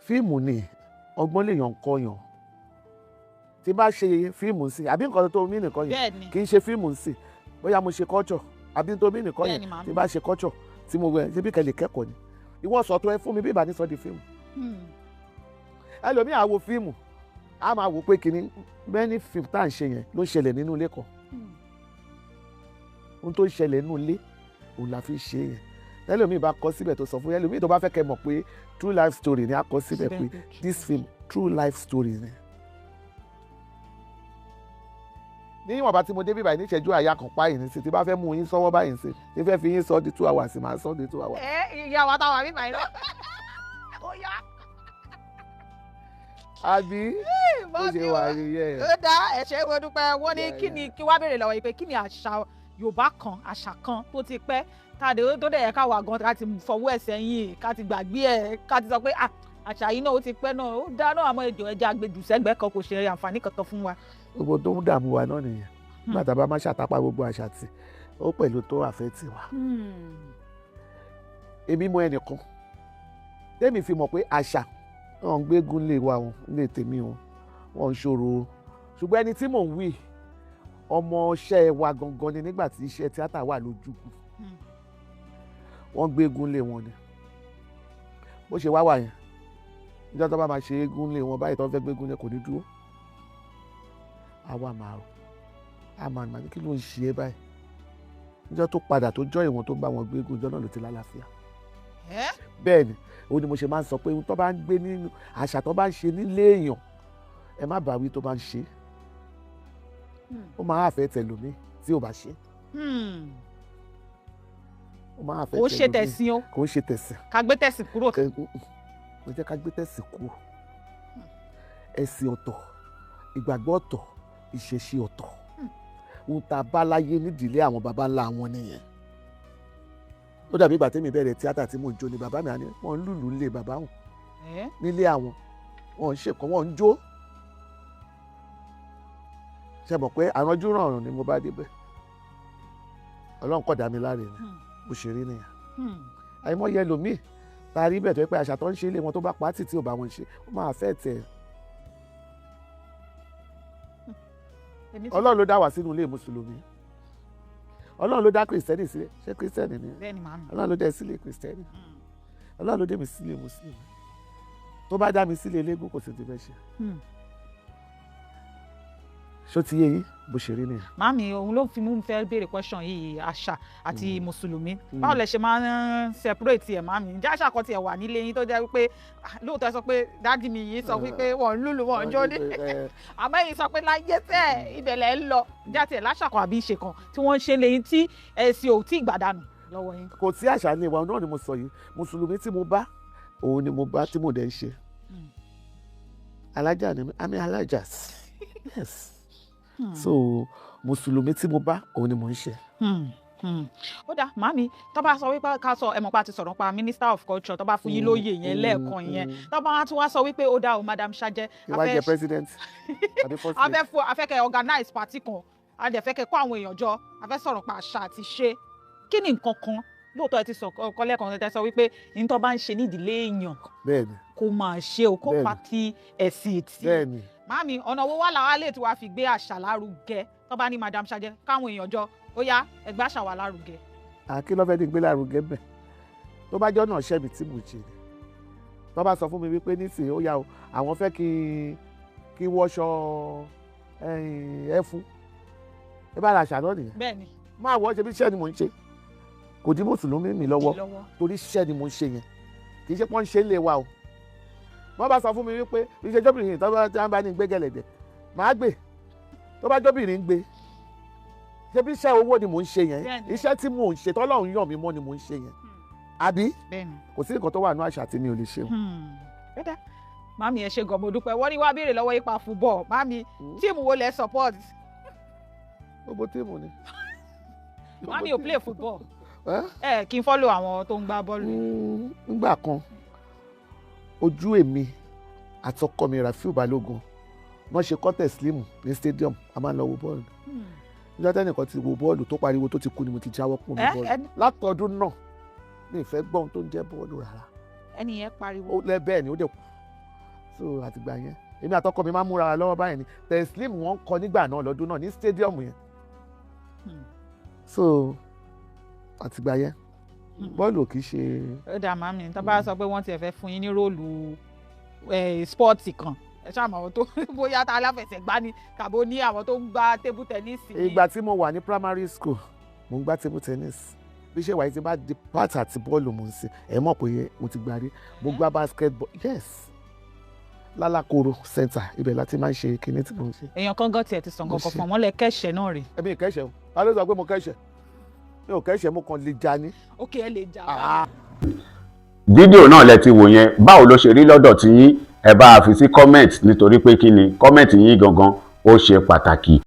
Speaker 1: fíìmù ni ọgbọ́n lèèyàn kọyàn tí bá ṣe fíìmù sí àbí nǹkan tó mí nìkan yẹn kì í ṣe fíìmù sí bóyá mo ṣe culture àbí tó mí nìkan yẹn tí bá ṣe culture tí mo wẹ̀ ṣe bí kẹ́lẹ̀ kẹ́kọ̀ọ́ ni ìwọ sọ̀tọ̀ ẹ fún mi bí ìbá ní sọ di fíìmù ẹlòmíì á wo fíìmù á máa wò pé kìíní many film tá à ń ṣe yẹn ló ń ṣẹlẹ̀ nínú ilé kan ohun tó ń ṣẹlẹ̀ nínú ilé òun la fi ṣe yẹn ẹlòmíì bá kọ síbẹ̀ tó sọ fún ẹlòmíì tó bá fẹ́ kẹ́ mọ̀ pé true life story ni á kọ síbẹ̀ pé this film true life story ni. níwọ̀n bá tí mo dé bí báyìí níṣẹ́jú àyà kan pa yìí ní sí tí bá fẹ́ mú yín sọ́wọ́ báyìí sí tí fẹ́ fi yín sọ di 2 hours máa sọ di 2 hours.
Speaker 3: ìyá wa táwọn àbí báyìí lọ. ó yá.
Speaker 1: àbí ó ṣe wà nìyẹn.
Speaker 3: ó dá ẹ̀ṣẹ̀ wo dúpẹ́ wọ́n ní kí wá béèrè lọ́wọ́ yìí pé kí ni àṣà Yorùbá kan àṣà kan tó ti pẹ́ tàdé tó dẹ̀ yẹ ká wà gan ká ti fọwọ́ ẹ̀ sẹ́yìn ká ti gbàgbé ẹ̀ ká ti sọ pé àṣà yìí náà ó ti pẹ́ náà ó dá náà àmọ́ èdè ẹja agbèjù sẹ́gbẹ̀ẹ́ kan kò ṣe àǹfààní kankan fún wa.
Speaker 1: gbogbo tó ń dààmú wa náà nìyẹn nígbà tá a bá má ṣàtàpá gbogbo àṣà tí ó pẹ̀lú tó àfẹ́ tì wá. èmi mọ ẹnìkan tẹ́mi fi mọ̀ pé àṣà wọn ń gbégún lè wa wọn lè tèmi wọn ń ṣòro o ṣùgbọ́n ẹni tí mò ń wí ọmọ iṣẹ́ wa gangan ni nígbà tí iṣẹ́ tíátà wà lójúkù wọ́n gbégún lè wọn ni bó ṣe wá wà yẹn níjọ́ tó bá máa ṣe égún lè wọn báyìí tó ń fẹ́ gbégún lè kò ní dúró àwa máa rò àmà ní kí ló ń ṣe é báyìí níjọ́ tó padà tó jọ́ ìwọ̀n tó bá wọn gbégún ìjọ náà ló ti lálàáfíà bẹ́ẹ̀ ni òun ni mo ṣe máa ń sọ pé tó bá ń gbé nínú àṣà tó bá ń ṣe nílé èèyàn ẹ má bá wí tó bá ń ṣe ó máa fẹ́ tẹ̀lómi tí ò bá ṣe ó máa fẹ́ tẹ̀lómi
Speaker 3: kò ṣe tẹ̀sìn o
Speaker 1: kò ṣe tẹ̀sìn
Speaker 3: ká gbé tẹ̀sìn kúrò
Speaker 1: mo jẹ́ ká gbé tẹ̀sìn kúrò ẹ̀sìn ọ̀tọ̀ ìgbàgbọ́ ọ̀tọ̀ ìṣesí ọ̀tọ̀ ohun tá a bá láyé nídìílé àwọn baba ńlá wọn nìyẹn ó dàbí ìgbà tẹ́mi bẹ̀rẹ̀ tíátà tí mò ń jó ni bàbá mi àní wọ́n ń lùlù nílé bàbá wọn nílé àwọn wọ́n ń ṣèkọ́ wọ́n ń jó ṣe mọ̀ pé àránjú rànràn ni mo bá débẹ̀ ọlọ́run kọ̀ dá mi láre ni bó ṣe rí nìyẹn àìmọye ẹlòmíì tá a rí bẹ̀ tó yẹ pé àṣà tó ń ṣe ilé wọn tó bá pàtì tí ò bá wọn ṣe ó máa fẹ́ tẹ̀ ọlọ́run ló dá wá sínú ilé mùsùlùmí ọlọ́run ló dá kìrìsìtẹ́nì sílẹ̀ ṣé kìrìsìtẹ́nì ni ọlọ́run ló dá sílé kìrìsìtẹ́nì ọlọ́run ló dé mi sílé mùsùlùmí tó bá dá mi sílé eléégún kò sì ti fẹ́ ṣe ṣó ti yé yín bó ṣe rí nìyẹn.
Speaker 3: Màámi òun ló fi mú mi fẹ́ béèrè question yìí àṣà àti mùsùlùmí báwo lẹ ṣe máa ń separate ẹ̀ màámi ǹjẹ́ àṣà kan tiẹ̀ wà nílé yín tó jẹ́ wípé lóòótọ́ sọ pé dáàdì mi yìí sọ wípé wọ́n ń lùlù wọ́n ń jó ní àmọ́ èyí sọ pé láyé tẹ́ ibẹ̀lẹ̀ ń lọ ǹjẹ́ àti ẹ̀ láṣà kan àbí ìṣe kan tí wọ́n ń ṣe lẹ́yìn tí ẹ̀sìn ò tí ì gbàdánù lọ́wọ́ yín.
Speaker 1: kò sí àṣà ní ìwà náà ni mo sọ yìí mùsùlùmí tí mo bá òun ni mo bá tí mo dẹ̀ ń ṣe alájà ni àmì alájà yes so mùsùlùmí tí mo bá òun ni mò ń ṣe.
Speaker 3: ó dáa màámi tó bá sọ wípé ká sọ ẹ mọ̀ pa ti sọ̀rọ̀ pa minister of culture tó bá fún yín lóye yẹn lẹ́ẹ̀kan yẹn tó bá tún wá sọ wípé ó dáa o madam Saje
Speaker 1: ìwádìí president àbí first lady
Speaker 3: afẹ́kẹ́ organize party kan adẹ̀fẹ́kẹ́ kó àwọn èèyàn jọ afẹ́ sọ̀rọ̀ pa àṣà àti ṣe kí ni nǹkan kan lóòótọ́ ẹ ti sọ ọkọ lẹ́ẹ̀kan tẹ́ sọ wípé ní tó bá ń ṣe nídìílé èèyàn
Speaker 1: bẹ́ẹ̀ni
Speaker 3: kó máa ṣe o kó pa ti ẹ̀sìn tí.
Speaker 1: bẹ́ẹ̀ni.
Speaker 3: Màámi ọ̀nà owó wà làwa lè tí wàá fi gbé àṣà lárugẹ tó bá ní Madam Saje káwọn èèyàn jọ ó yá ẹgbẹ́ àṣà wa lárugẹ.
Speaker 1: Kí ló fẹ́ ní gbé lárugẹ bẹ́ẹ̀ tó bá jọ́ náà ṣẹ́bi tí mo ṣe ni tó bá sọ fún mi wípé nísìnyí ó yá o àwọn fẹ́ kí wọṣọ ẹ̀fún ẹ bá ra àṣà náà nìyẹn.
Speaker 3: bẹ́ẹ̀ni.
Speaker 1: máa wọ ṣe bí iṣẹ́ ni mò ń ṣe kò dí mùsùlùmí mi lọ́wọ́ torí iṣẹ́ ni mò ń ṣe yẹn kì í ṣe pọ́n ṣe ń lé wa o wọ́n bá sọ fún mi wípé iṣẹ́ jóbìnrin tó bá ní gbé gẹ̀lẹ̀dẹ̀ máa gbé tó bá jóbìnrin ń gbé ṣe bí iṣẹ́ owó ni mò ń ṣe yẹn iṣẹ́ tí mò ń ṣe tọ́lọ́run yàn mí mọ́ ni mò ń ṣe yẹn àbí kò sí nǹkan tó wà ní àṣà tí mi ò lè ṣe o.
Speaker 3: Màámi ẹ ṣe gan mo dúpẹ́ wọ́n ní wá béèrè lọ́wọ́ ipa football màámi tíìmù wo lẹ support.
Speaker 1: gbogbo tíìmù ni.
Speaker 3: Màámi ò play football kí n follow àwọn tó ń gbá bọ́ọ̀lù.
Speaker 1: nígbà kan ojú èmi àtọkọ mi Rafiu Balógun wọ́n ṣe kọ́tẹ̀ slim ní stadium a máa ń lọ wo bọ́ọ̀lù níjọ́ tẹ́nìkan ti wo bọ́ọ̀lù tó pariwo tó ti kú ni mo ti jáwọ́ kúrò ní bọ́ọ̀lù látọdún náà mi ì fẹ́ gbọ́ ohun tó ń jẹ́ bọ́ọ̀lù rárá.
Speaker 3: ẹni yẹn pariwo.
Speaker 1: bẹ́ẹ̀ ni ó dẹ̀ kú so àtìgbà yẹn èmi àtọkọ mi máa ń múra lọ́wọ́ báyìí ni tẹ̀ slim wọ́n kọ nígbà náà lọ́dún náà ní stadium yẹn so àtìgbà yẹn bọ́ọ̀lù kì í ṣe.
Speaker 3: ó dà Màámi tó bá sọ pé wọ́n ti fẹ́ fún yín ní róòlù spọ́ọ̀tì kan ẹ ṣáà mọ àwọn tó bóyá tá aláfẹsẹ̀gbá ni tàbí ní àwọn tó ń gbá table tennis.
Speaker 1: ìgbà tí mo wà ní primary school mo ń gbá table tennis bí ṣe wáyé tí bá di part àti bọ́ọ̀lù mo ń ṣe ẹ mọ̀ pé mo ti gbá rí mo gbá basketball yes lálàkóró center ibẹ̀ láti máa ń ṣe kinní tí mo ń ṣe.
Speaker 3: èèyàn kan gan tiẹ̀ ti sàn kankan fún ọmọ lẹ kẹ́sẹ̀ náà rè.
Speaker 1: ẹbí kẹ́sẹ̀ o ta ló sọ pé mo kẹ́sẹ̀ mi ò kẹ́sẹ̀ mo kàn lè já ní.
Speaker 3: ok ẹ lè já.
Speaker 2: fídíò náà lẹ ti wò yẹn báwo ló ṣe rí lọ́dọ̀ tí yín ẹ bá a fi sí comment nítorí pé kí ni comment yín gangan ó ṣe pàtàkì.